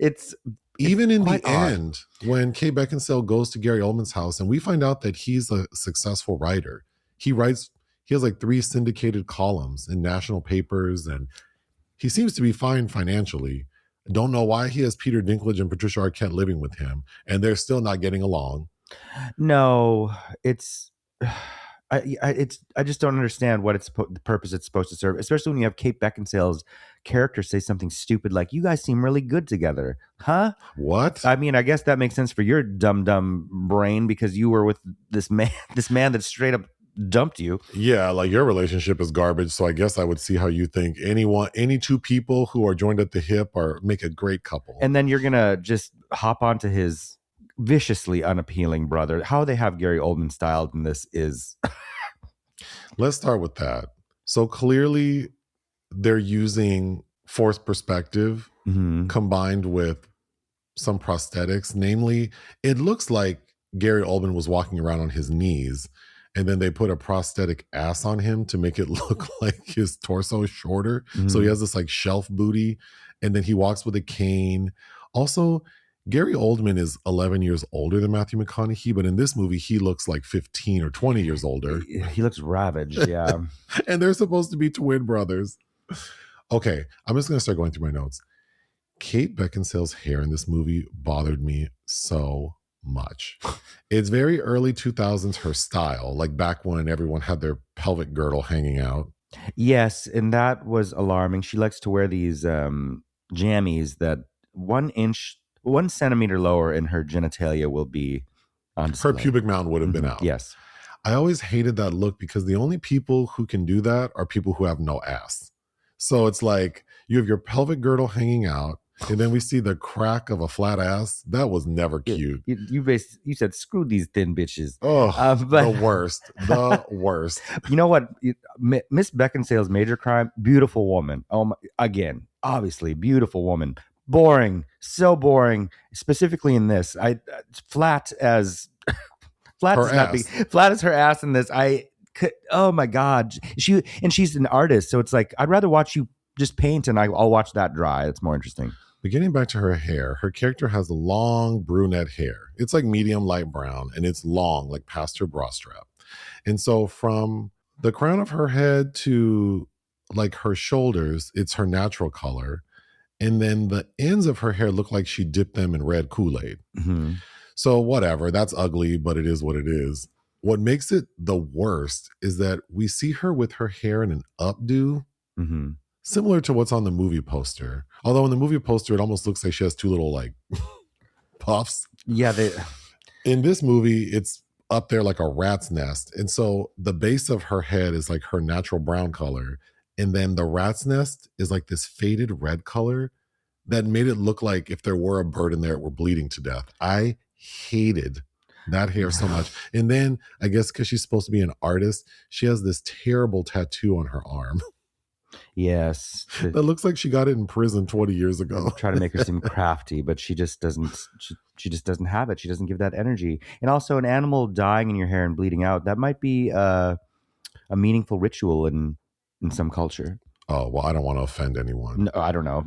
It's even in the end, when Kate Beckinsale goes to Gary Oldman's house and we find out that he's a successful writer. He has like 3 syndicated columns in national papers, and he seems to be fine financially. Don't know why he has Peter Dinklage and Patricia Arquette living with him, and they're still not getting along. No, I just don't understand what the purpose it's supposed to serve, especially when you have Kate Beckinsale's character say something stupid like, "You guys seem really good together." Huh? What? I mean, I guess that makes sense for your dumb brain because you were with this man that straight up dumped you. Yeah, like your relationship is garbage, so I guess I would see how you think any two people who are joined at the hip make a great couple. And then you're gonna just hop onto his viciously unappealing brother. How they have Gary Oldman styled in this is let's start with that. So clearly they're using forced perspective combined with some prosthetics. Namely, it looks like Gary Oldman was walking around on his knees, and then they put a prosthetic ass on him to make it look like his torso is shorter. So he has this like shelf booty, and then he walks with a cane. Also, Gary Oldman is 11 years older than Matthew McConaughey, but in this movie, he looks like 15 or 20 years older. He looks ravaged, yeah. And they're supposed to be twin brothers. Okay, I'm just going to start going through my notes. Kate Beckinsale's hair in this movie bothered me so much. It's very early 2000s, her style, like back when everyone had their pelvic girdle hanging out. Yes, and that was alarming. She likes to wear these jammies that 1 centimeter lower in her genitalia will be on display. Her pubic mound would have been out. Yes. I always hated that look because the only people who can do that are people who have no ass. So it's like you have your pelvic girdle hanging out, and then we see the crack of a flat ass. That was never cute. You said, screw these thin bitches. Oh, the worst. The worst. You know what? Miss Beckinsale's major crime, beautiful woman. Again, obviously, beautiful woman. Boring. So boring. Specifically in this. Flat as her ass in this. Oh my God. She's an artist. So it's like, I'd rather watch you just paint and I'll watch that dry. It's more interesting. But getting back to her hair, her character has long brunette hair. It's like medium light brown, and it's long, like past her bra strap. And so from the crown of her head to like her shoulders, it's her natural color. And then the ends of her hair look like she dipped them in red Kool-Aid. So whatever, that's ugly, but it is what it is. What makes it the worst is that we see her with her hair in an updo. Similar to what's on the movie poster. Although in the movie poster, it almost looks like she has 2 little like puffs. Yeah. In this movie, it's up there like a rat's nest. And so the base of her head is like her natural brown color. And then the rat's nest is like this faded red color that made it look like if there were a bird in there, it were bleeding to death. I hated that hair so much. And then I guess because she's supposed to be an artist, she has this terrible tattoo on her arm. Yes. That looks like she got it in prison 20 years ago. Try to make her seem crafty, but she just doesn't. She just doesn't have it. She doesn't give that energy. And also, an animal dying in your hair and bleeding out, that might be a meaningful ritual in some culture. Oh, well, I don't want to offend anyone. No, I don't know.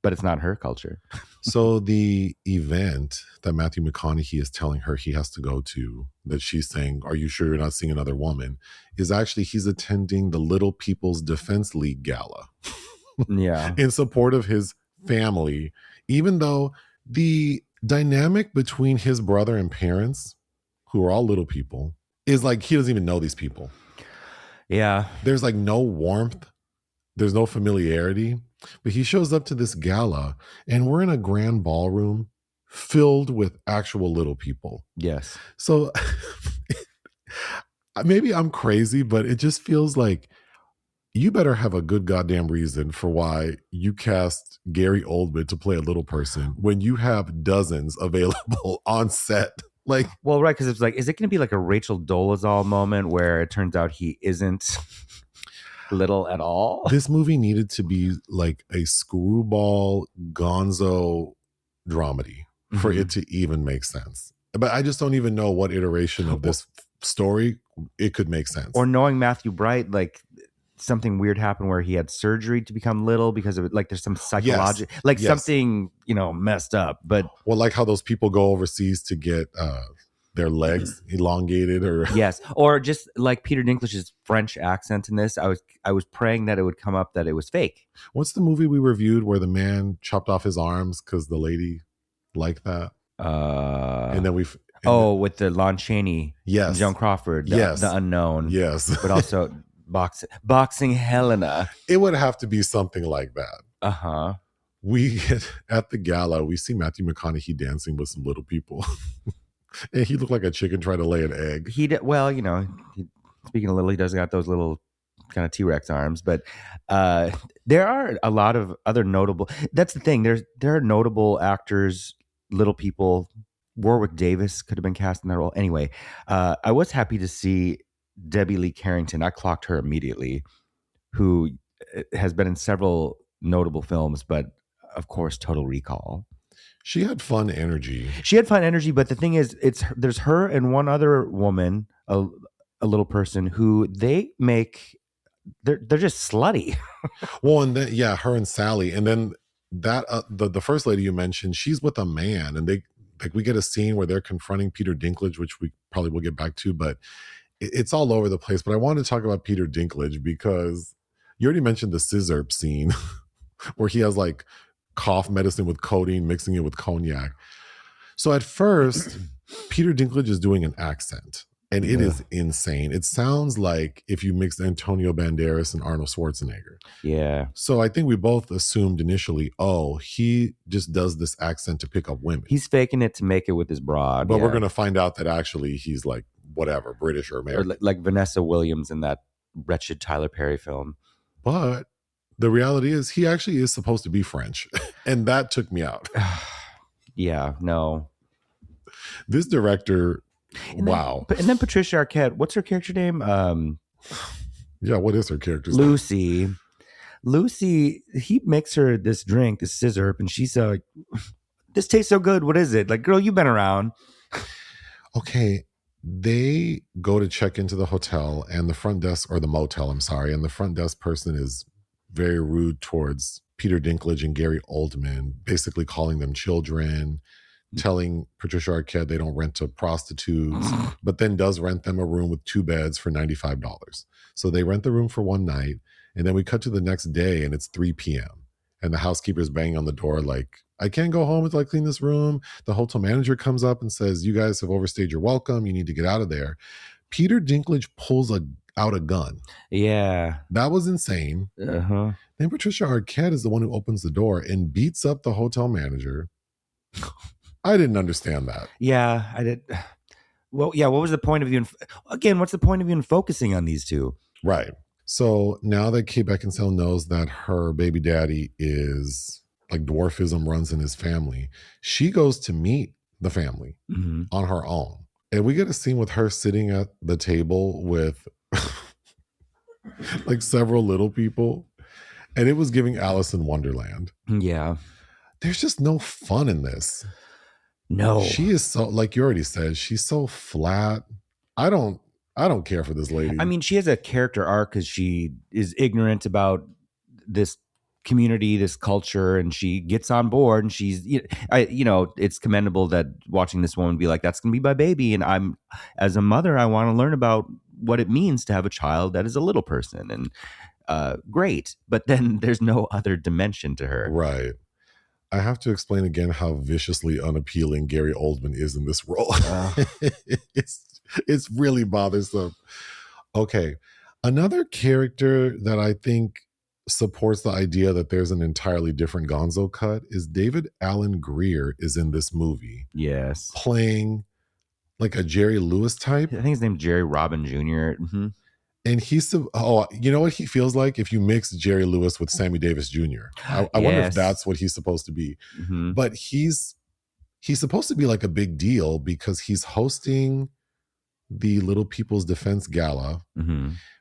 But it's not her culture. So the event that Matthew McConaughey is telling her he has to go to, that she's saying, "Are you sure you're not seeing another woman?" is actually he's attending the Little People's Defense League gala. Yeah. In support of his family, even though the dynamic between his brother and parents, who are all little people, is like he doesn't even know these people. Yeah. There's like no warmth. There's no familiarity. But he shows up to this gala and we're in a grand ballroom filled with actual little people. Yes. So maybe I'm crazy, but it just feels like you better have a good goddamn reason for why you cast Gary Oldman to play a little person when you have dozens available on set. Like, well, right, because it's like, is it going to be like a Rachel Dolezal moment where it turns out he isn't little at all? This movie needed to be like a screwball gonzo dramedy for it to even make sense. But I just don't even know what iteration of this story it could make sense. Or knowing Matthew Bright, like something weird happened where he had surgery to become little because of it. Like there's some psychological, something, messed up. But well, like how those people go overseas to get their legs elongated, or yes, or just like Peter Dinklage's French accent in this. I was praying that it would come up that it was fake. What's the movie we reviewed where the man chopped off his arms because the lady liked that? And then with the Lon Chaney, yes, Joan Crawford, yes, the unknown, yes, but also boxing Helena. It would have to be something like that. We get at the gala, we see Matthew McConaughey dancing with some little people. And he looked like a chicken trying to lay an egg. Speaking of little, he does got those little kind of T-Rex arms. But there are a lot of other notable. That's the thing. There are notable actors, little people. Warwick Davis could have been cast in that role. Anyway, I was happy to see Debbie Lee Carrington. I clocked her immediately, who has been in several notable films, but of course, Total Recall. She had fun energy. But the thing is, there's her and one other woman, a little person who they're just slutty. Well, and then her and Sally, and then that the first lady you mentioned, she's with a man, and we get a scene where they're confronting Peter Dinklage, which we probably will get back to, but it's all over the place. But I wanted to talk about Peter Dinklage because you already mentioned the scissor scene where he has like cough medicine with codeine, mixing it with cognac. So at first, Peter Dinklage is doing an accent, and it is insane. It sounds like if you mixed Antonio Banderas and Arnold Schwarzenegger. Yeah. So I think we both assumed initially, he just does this accent to pick up women. He's faking it to make it with his broad. But we're going to find out that actually he's like whatever, British or American. Or like Vanessa Williams in that wretched Tyler Perry film. But the reality is he actually is supposed to be French. And that took me out. Yeah, no. This director, wow. And then Patricia Arquette, what's her character name? Yeah, what is her character's name? Lucy, he makes her this drink, this scissor, and she's like, this tastes so good. What is it? Like, girl, you've been around. Okay. They go to check into the hotel and the front desk, or the motel, I'm sorry, and the front desk person is very rude towards Peter Dinklage and Gary Oldman, basically calling them children, telling Patricia Arquette they don't rent to prostitutes, but then does rent them a room with 2 beds for $95. So they rent the room for one night, and then we cut to the next day and it's 3 p.m. and the housekeeper's banging on the door like, I can't go home until I clean this room. The hotel manager comes up and says, you guys have overstayed your welcome. You need to get out of there. Peter Dinklage pulls out a gun. Yeah. That was insane. Uh-huh. Then Patricia Arquette is the one who opens the door and beats up the hotel manager. I didn't understand that. Yeah, I did. Well, yeah, what was the point of you? Again, what's the point of you in focusing on these two? Right. So now that Kate Beckinsale knows that her baby daddy is like dwarfism runs in his family, she goes to meet the family on her own. And we get a scene with her sitting at the table with like several little people. And it was giving Alice in Wonderland. Yeah. There's just no fun in this. No. She is so, like you already said, she's so flat. I don't care for this lady. I mean, she has a character arc because she is ignorant about this community, this culture, and she gets on board, and she's, it's commendable that watching this woman be like, that's going to be my baby. And I'm, as a mother, I want to learn about what it means to have a child that is a little person, and great. But then there's no other dimension to her. Right. I have to explain again how viciously unappealing Gary Oldman is in this role. It's really bothersome. Okay. Another character that I think supports the idea that there's an entirely different Gonzo cut is David Alan Grier is in this movie. Yes. Playing like a Jerry Lewis type. I think his name's Jerry Robin Jr. And he's, you know what he feels like if you mix Jerry Lewis with Sammy Davis Jr. I wonder if that's what he's supposed to be. But he's supposed to be like a big deal because he's hosting the Little People's Defense Gala.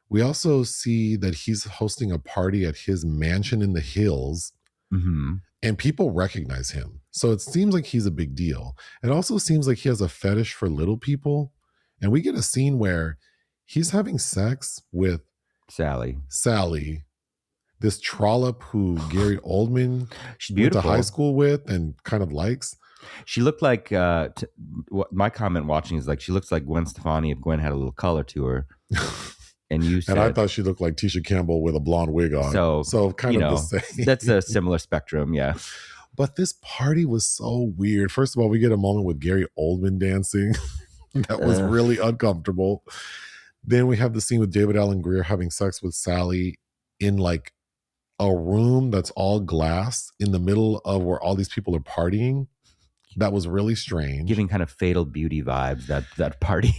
We also see that he's hosting a party at his mansion in the hills, and people recognize him. So it seems like he's a big deal. It also seems like he has a fetish for little people. And we get a scene where he's having sex with Sally, this trollop who Gary Oldman went to high school with and kind of likes. She looked like, my comment watching is like, she looks like Gwen Stefani if Gwen had a little color to her. And you said, and I thought she looked like Tisha Campbell with a blonde wig on. So kind of the same. That's a similar spectrum, yeah. But this party was so weird. First of all, we get a moment with Gary Oldman dancing. That was really uncomfortable. Then we have the scene with David Alan Grier having sex with Sally in like a room that's all glass in the middle of where all these people are partying. That was really strange. Giving kind of Fatal Beauty vibes, that party.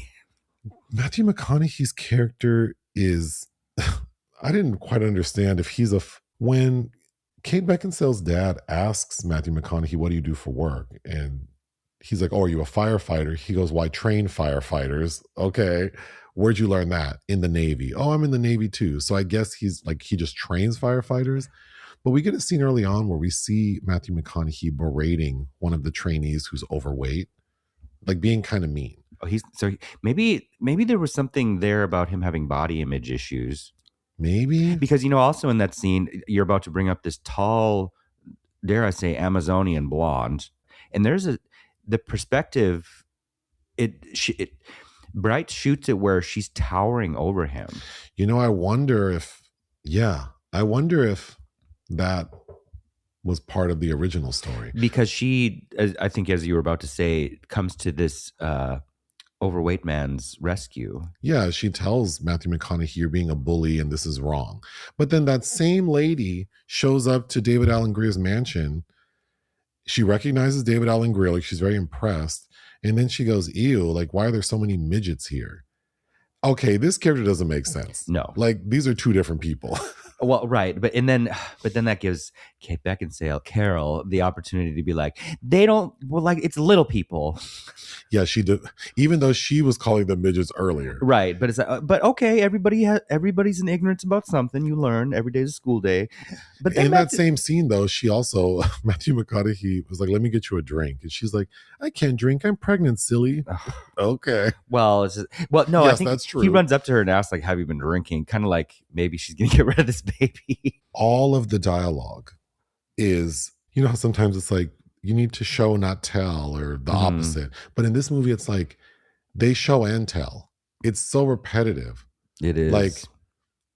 Matthew McConaughey's character is, I didn't quite understand if he's when Kate Beckinsale's dad asks Matthew McConaughey, what do you do for work? And he's like, oh, are you a firefighter? He goes, why train firefighters? Okay. Where'd you learn that? In the Navy. Oh, I'm in the Navy too. So I guess he's like, he just trains firefighters. But we get a scene early on where we see Matthew McConaughey berating one of the trainees who's overweight, like being kind of mean. Oh, maybe there was something there about him having body image issues. Maybe. Because, also in that scene, you're about to bring up this tall, dare I say, Amazonian blonde. And there's the perspective, Bright shoots it where she's towering over him. I wonder if that was part of the original story. Because she, I think as you were about to say, comes to this overweight man's rescue. Yeah, she tells Matthew McConaughey, you're being a bully and this is wrong. But then that same lady shows up to David Alan Grier's mansion. She recognizes David Alan Grier, like she's very impressed. And then she goes, ew, like, why are there so many midgets here? Okay, this character doesn't make sense. No. Like, these are two different people. Well, right. But then that gives Kate Beckinsale, Carol, the opportunity to be like, it's little people. Yeah, she did. Even though she was calling them midgets earlier. Right. But it's but okay, everybody's in ignorance about something. You learn every day is a school day. But then in that same scene, though, she also, Matthew McConaughey was like, let me get you a drink. And she's like, I can't drink. I'm pregnant, silly. Okay. Well, no, yes, I think that's true. He runs up to her and asks, like, have you been drinking? Kind of like maybe she's going to get rid of this baby. All of the dialogue is, how sometimes it's like, you need to show, not tell, or the opposite. But in this movie, it's like they show and tell. It's so repetitive. It is. Like,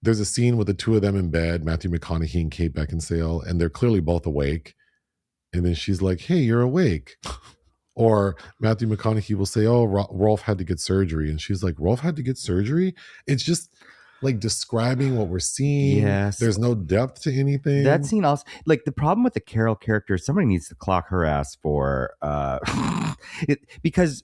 there's a scene with the two of them in bed, Matthew McConaughey and Kate Beckinsale, and they're clearly both awake. And then she's like, hey, you're awake. Or Matthew McConaughey will say, oh, Rolf had to get surgery. And she's like, Rolf had to get surgery? It's just like describing what we're seeing. Yes. There's no depth to anything. That scene also, like, the problem with the Carol character, somebody needs to clock her ass for because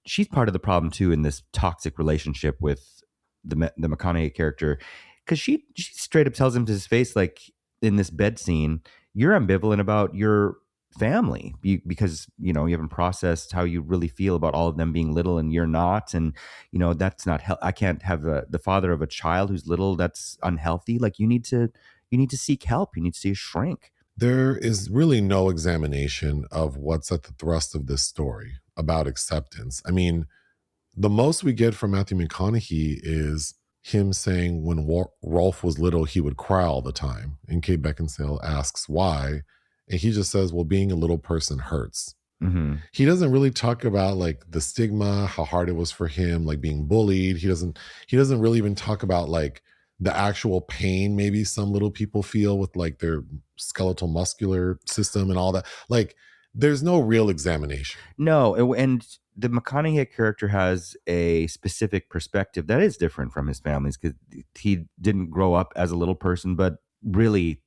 she's part of the problem too in this toxic relationship with the McConaughey character, because she straight up tells him to his face, like in this bed scene, you're ambivalent about your family because you haven't processed how you really feel about all of them being little and you're not, and that's not I can't have the father of a child who's little. That's unhealthy. Like you need to seek help. You need to see a shrink. There is really no examination of what's at the thrust of this story about acceptance. I mean, the most we get from Matthew McConaughey is him saying when Rolf was little, he would cry all the time. And Kate Beckinsale asks why. And he just says, well, being a little person hurts. Mm-hmm. He doesn't really talk about like the stigma, how hard it was for him, like being bullied. He doesn't really even talk about like the actual pain maybe some little people feel with like their skeletal muscular system and all that. Like there's no real examination. No, and the McConaughey character has a specific perspective that is different from his family's, because he didn't grow up as a little person, but really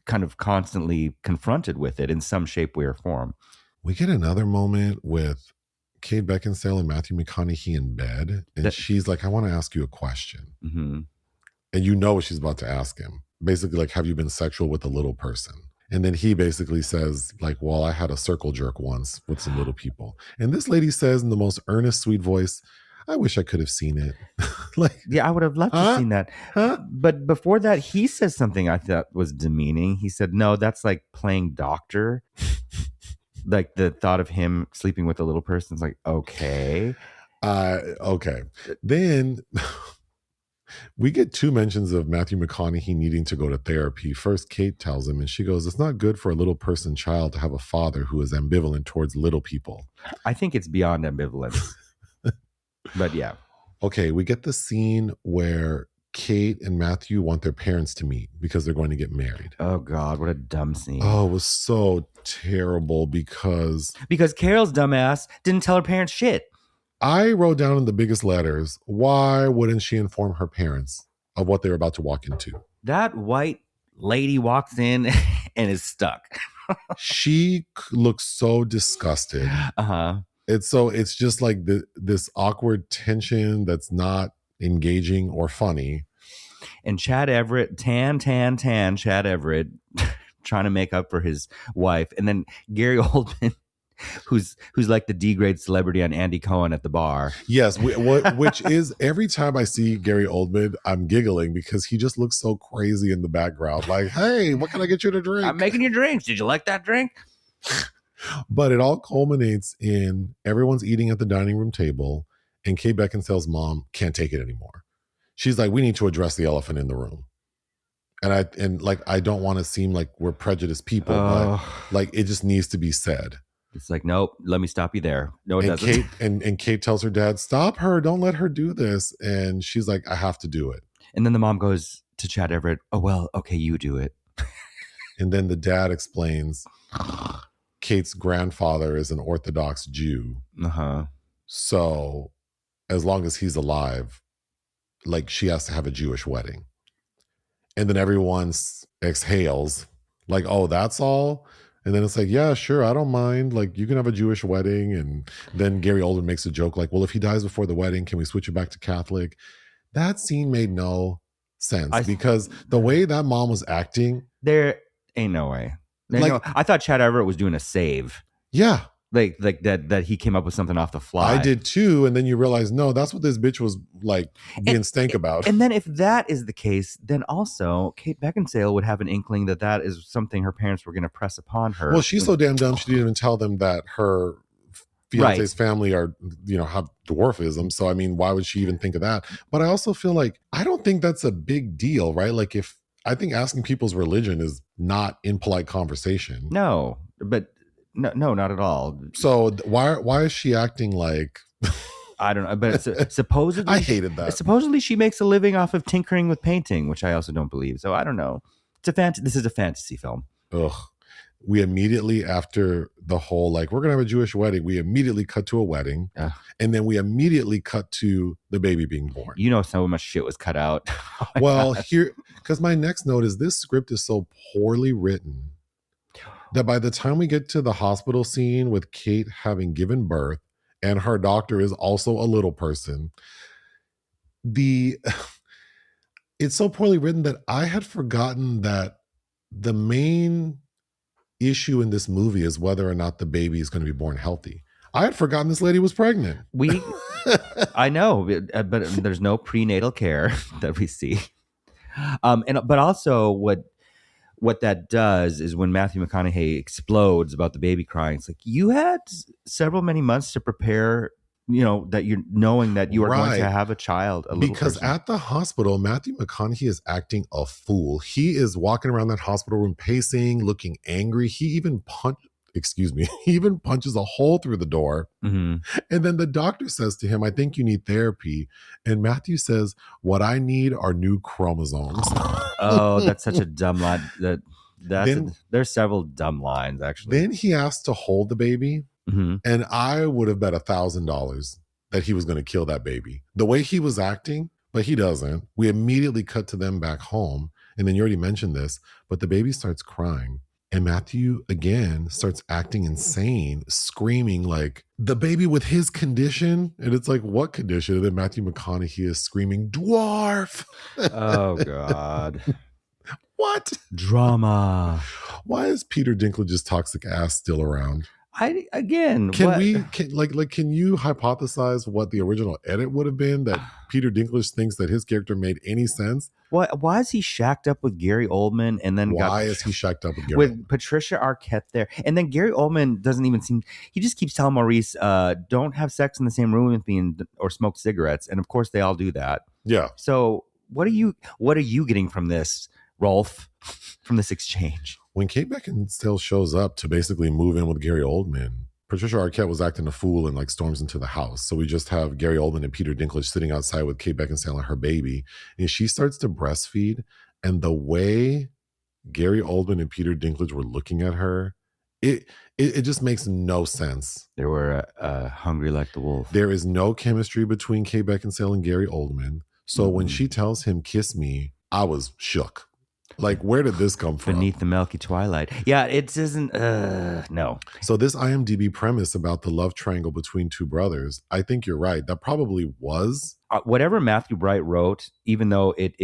kind of constantly confronted with it in some shape, way, or form. We get another moment with Kate Beckinsale and Matthew McConaughey in bed, and she's like, I want to ask you a question. Mm-hmm. And you know what she's about to ask him. Basically, like, have you been sexual with a little person? And then he basically says, like, well, I had a circle jerk once with some little people. And this lady says in the most earnest, sweet voice, I wish I could have seen it. Like, yeah, I would have loved to have seen that. But before that, he says something I thought was demeaning. He said, no, that's like playing doctor. Like the thought of him sleeping with a little person is like, okay. Okay. Then we get two mentions of Matthew McConaughey needing to go to therapy. First, Kate tells him, and she goes, it's not good for a little person child to have a father who is ambivalent towards little people. I think it's beyond ambivalence. But yeah. Okay, we get the scene where Kate and Matthew want their parents to meet because they're going to get married. Oh God, what a dumb scene. Oh, it was so terrible because Carol's dumbass didn't tell her parents shit. I wrote down in the biggest letters, why wouldn't she inform her parents of what they were about to walk into? That white lady walks in and is stuck. She looks so disgusted. Uh-huh. It's just like this awkward tension that's not engaging or funny. And Chad Everett, Chad Everett, trying to make up for his wife. And then Gary Oldman, who's like the D-grade celebrity on Andy Cohen at the bar. Yes, which is every time I see Gary Oldman, I'm giggling because he just looks so crazy in the background. Like, hey, what can I get you to drink? I'm making you drinks. Did you like that drink? But it all culminates in everyone's eating at the dining room table, and Kate Beckinsale's mom can't take it anymore. She's like, we need to address the elephant in the room. And I don't want to seem like we're prejudiced people, but like it just needs to be said. It's like, nope, let me stop you there. No, it doesn't. And Kate tells her dad, stop her, don't let her do this. And she's like, I have to do it. And then the mom goes to Chad Everett, oh, well, okay, you do it. And then the dad explains Kate's grandfather is an Orthodox Jew. Uh-huh. So as long as he's alive, like she has to have a Jewish wedding. And then everyone exhales like, oh, that's all? And then it's like, yeah, sure, I don't mind. Like, you can have a Jewish wedding. And then Gary Oldman makes a joke like, well, if he dies before the wedding, can we switch it back to Catholic? That scene made no sense because the way that mom was acting. There ain't no way. I thought Chad Everett was doing a save. Yeah. Like that he came up with something off the fly. I did too. And then you realize, no, that's what this bitch was like being stank about. And then if that is the case, then also Kate Beckinsale would have an inkling that is something her parents were going to press upon her. Well, she's so damn dumb. She didn't even tell them that her fiance's family are, have dwarfism. So, I mean, why would she even think of that? But I also feel like, I don't think that's a big deal, right? Like I think asking people's religion is not impolite conversation. No, but no, not at all. So why is she acting like... I don't know, but supposedly... I hated that. Supposedly she makes a living off of tinkering with painting, which I also don't believe. So I don't know. This is a fantasy film. Ugh. We immediately, after the whole, like, we're going to have a Jewish wedding, we immediately cut to a wedding. And then we immediately cut to the baby being born. So much shit was cut out. Well, because my next note is this script is so poorly written that by the time we get to the hospital scene with Kate having given birth and her doctor is also a little person, the it's so poorly written that I had forgotten that the main issue in this movie is whether or not the baby is going to be born healthy. I had forgotten this lady was pregnant. I know, but there's no prenatal care that we see. But also what that does is when Matthew McConaughey explodes about the baby crying, it's like you had many months to prepare, that you're knowing that you are going to have a child, a little because person. At the hospital, Matthew McConaughey is acting a fool. He is walking around that hospital room, pacing, looking angry. He even punches a hole through the door. Mm-hmm. And then the doctor says to him, I think you need therapy. And Matthew says, what I need are new chromosomes. Oh, that's such a dumb line. There's several dumb lines, actually. Then he asked to hold the baby. Mm-hmm. And I would have bet $1,000 that he was going to kill that baby. The way he was acting, but he doesn't. We immediately cut to them back home. And then you already mentioned this, but the baby starts crying. And Matthew, again, starts acting insane, screaming like the baby with his condition. And it's like, what condition? And then Matthew McConaughey is screaming, dwarf. Oh, God. What? Drama. Why is Peter Dinklage's toxic ass still around? Can you hypothesize what the original edit would have been that Peter Dinklage thinks that his character made any sense? Why is he shacked up with Gary Oldman and then is he shacked up with Gary Oldman? Patricia Arquette there? And then Gary Oldman doesn't even seem, he just keeps telling Maurice, don't have sex in the same room with me or smoke cigarettes. And of course they all do that. Yeah. So what are you getting from this, Rolf, from this exchange? When Kate Beckinsale shows up to basically move in with Gary Oldman, Patricia Arquette was acting a fool and like storms into the house. So we just have Gary Oldman and Peter Dinklage sitting outside with Kate Beckinsale and her baby. And she starts to breastfeed. And the way Gary Oldman and Peter Dinklage were looking at her, it just makes no sense. They were hungry like the wolf. There is no chemistry between Kate Beckinsale and Gary Oldman. So when she tells him, kiss me, I was shook. Like, where did this come from? Beneath the milky twilight. Yeah, it isn't, no. So this IMDb premise about the love triangle between two brothers, I think you're right. That probably was. Whatever Matthew Bright wrote, even though it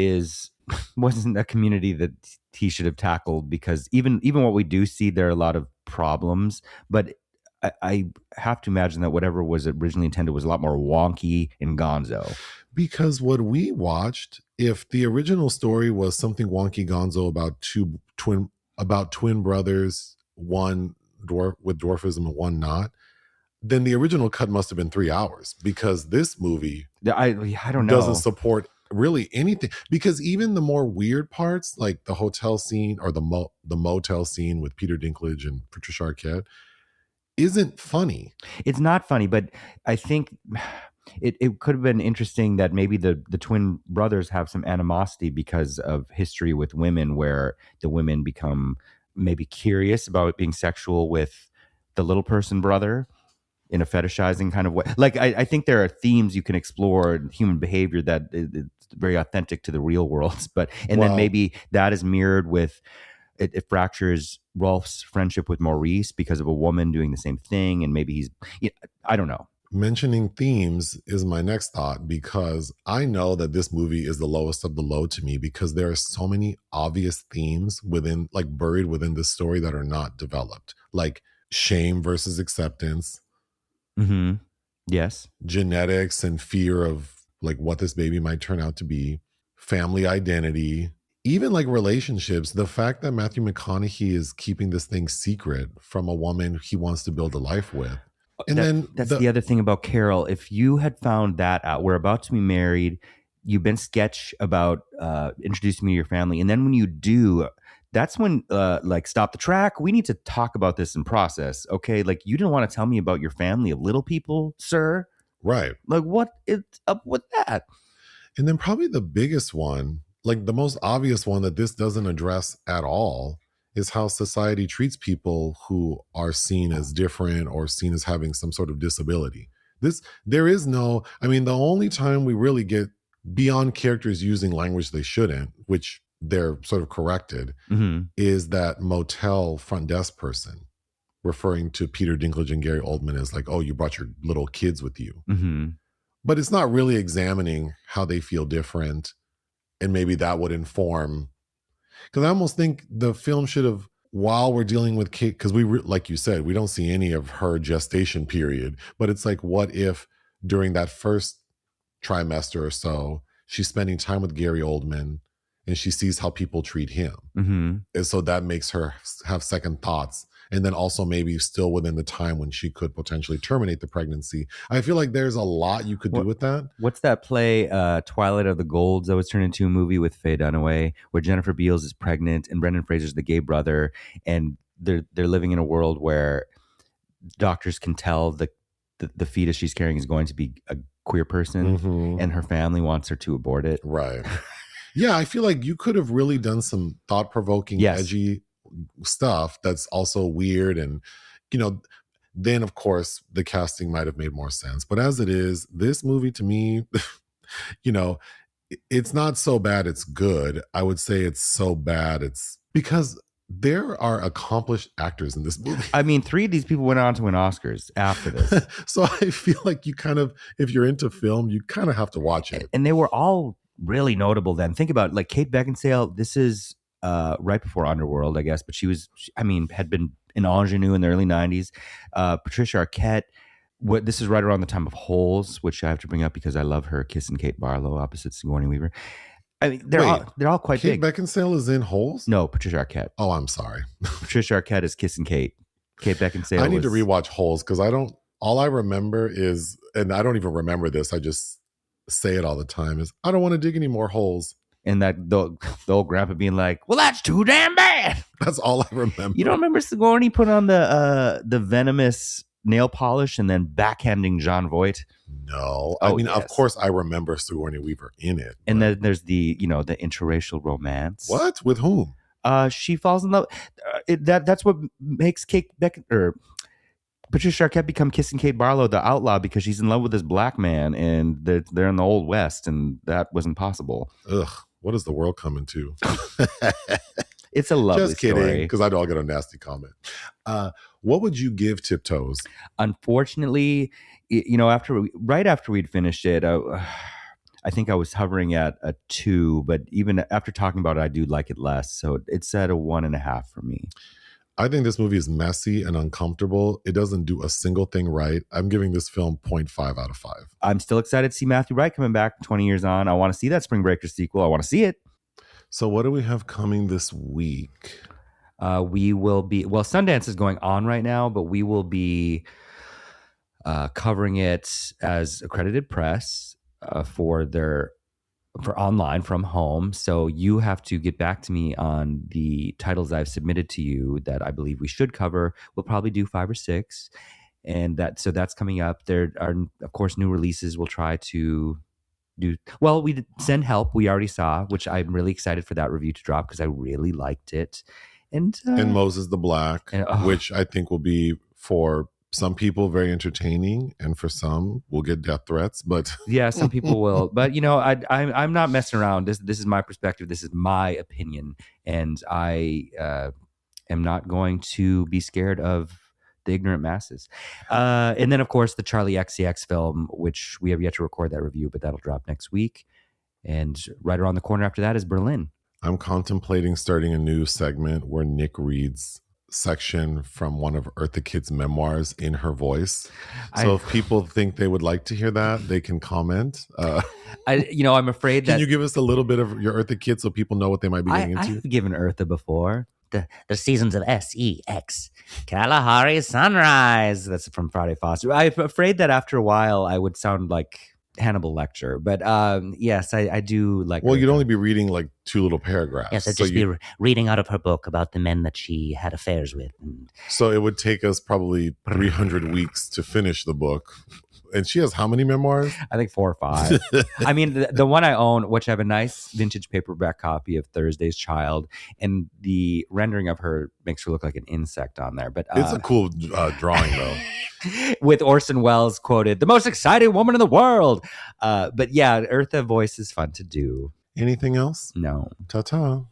wasn't a community that he should have tackled, because even what we do see, there are a lot of problems, but I have to imagine that whatever was originally intended was a lot more wonky and gonzo. Because what we watched, if the original story was something wonky gonzo about twin brothers, one with dwarfism and one not, then the original cut must have been 3 hours, because this movie I don't know, doesn't support really anything. Because even the more weird parts, like the hotel scene or the motel scene with Peter Dinklage and Patricia Arquette, isn't funny. It's not funny, but I think it could have been interesting that maybe the twin brothers have some animosity because of history with women, where the women become maybe curious about being sexual with the little person brother in a fetishizing kind of way. Like, I think there are themes you can explore in human behavior that it's very authentic to the real world. Then maybe that is mirrored with, it fractures Rolf's friendship with Maurice because of a woman doing the same thing. And maybe I don't know. Mentioning themes is my next thought, because I know that this movie is the lowest of the low to me, because there are so many obvious themes buried within this story that are not developed, like shame versus acceptance. Mm-hmm. Yes. Genetics and fear of like what this baby might turn out to be, family identity, even like relationships. The fact that Matthew McConaughey is keeping this thing secret from a woman he wants to build a life with. And that's the other thing about Carol. If you had found that out, we're about to be married, you've been sketch about introducing me to your family, and then when you do, that's when stop the track. We need to talk about this in process. Okay, like, you didn't want to tell me about your family of little people, sir. Right. Like, what is up with that? And then probably the biggest one, like the most obvious one that this doesn't address at all, is how society treats people who are seen as different or seen as having some sort of disability. The only time we really get beyond characters using language they shouldn't, which they're sort of corrected, is that motel front desk person referring to Peter Dinklage and Gary Oldman as like, oh, you brought your little kids with you. Mm-hmm. but it's not really examining how they feel different. And maybe that would inform, because I almost think the film should have, while we're dealing with Kate, because like you said, we don't see any of her gestation period, but it's like, what if during that first trimester or so, she's spending time with Gary Oldman and she sees how people treat him. Mm-hmm. And so that makes her have second thoughts. And then also maybe still within the time when she could potentially terminate the pregnancy. I feel like there's a lot you could do with that. What's that play, Twilight of the Golds, that was turned into a movie with Faye Dunaway, where Jennifer Beals is pregnant and Brendan Fraser's the gay brother, and they're living in a world where doctors can tell the fetus she's carrying is going to be a queer person, Mm-hmm. and her family wants her to abort it. Right. Yeah, I feel like you could have really done some thought-provoking, edgy stuff that's also weird. And, then of course the casting might have made more sense. But as it is, this movie to me, it's not so bad it's good. I would say it's so bad it's because there are accomplished actors in this movie. I mean, 3 of these people went on to win Oscars after this. So I feel like you kind of, if you're into film, you kind of have to watch it. And they were all really notable then. Think about like Kate Beckinsale. This is right before Underworld, I guess, but she had been an ingenue in the early 90s. Patricia Arquette. This is right around the time of Holes, which I have to bring up because I love her kissing Kate Barlow opposite Sigourney Weaver. I mean, they're all quite Kate big. Beckinsale is in Holes? No, Patricia Arquette. Oh, I'm sorry. Patricia Arquette is kissing Kate. Kate Beckinsale. I need to rewatch Holes because all I remember is, and I don't even remember this, I just say it all the time, is I don't want to dig any more holes. And that the old grandpa being like, well, that's too damn bad. That's all I remember. You don't remember Sigourney put on the venomous nail polish and then backhanding Jon Voight? No. I mean, of course I remember Sigourney Weaver in it. And then there's the interracial romance. What? With whom? She falls in love. That's what makes Patricia Arquette become kissing Kate Barlow, the outlaw, because she's in love with this black man, and they're in the Old West, and that wasn't possible. Ugh, what is the world coming to? It's a lovely Just kidding, story. because I know I'll get a nasty comment. What would you give Tiptoes? Unfortunately, right after we'd finished it, I think I was hovering at a 2, but even after talking about it, I do like it less. So it's at a 1.5 for me. I think this movie is messy and uncomfortable. It doesn't do a single thing right. I'm giving this film 0.5 out of 5. I'm still excited to see Matthew Wright coming back 20 years on. I want to see that Spring Breakers sequel. I want to see it. So what do we have coming this week? We will be, Sundance is going on right now, but we will be covering it as accredited press for online from home. So you have to get back to me on the titles I've submitted to you that I believe we should cover. We'll probably do 5 or 6. And that's coming up. There are, of course, new releases. We'll try to do, we did Send Help, we already saw, which I'm really excited for that review to drop because I really liked it. And Moses the Black, which I think will be, for some people, very entertaining, and for some will get death threats. But yeah, some people will. But I'm not messing around. This is my perspective. This is my opinion, and I am not going to be scared of the ignorant masses. And then, of course, the Charlie XCX film, which we have yet to record that review, but that'll drop next week. And right around the corner after that is Berlin. I'm contemplating starting a new segment where Nick reads section from one of Eartha Kitt's memoirs in her voice. So if people think they would like to hear that, they can comment. I'm afraid that... Can you give us a little bit of your Eartha Kitt so people know what they might be getting into? I've given Eartha before. The seasons of SEX. Kalahari Sunrise. That's from Friday Foster. I'm afraid that after a while I would sound like Hannibal Lecter. But yes, I do like Well, Eartha. You'd only be reading like 2 little paragraphs. Yes, I'd just be reading out of her book about the men that she had affairs with. So it would take us probably 300 weeks to finish the book. And she has how many memoirs? I think 4 or 5. I mean, the one I own, which I have a nice vintage paperback copy of Thursday's Child, and the rendering of her makes her look like an insect on there. But it's a cool drawing, though. With Orson Welles quoted, "The most exciting woman in the world." But yeah, Eartha voice is fun to do. Anything else? No. Ta-ta.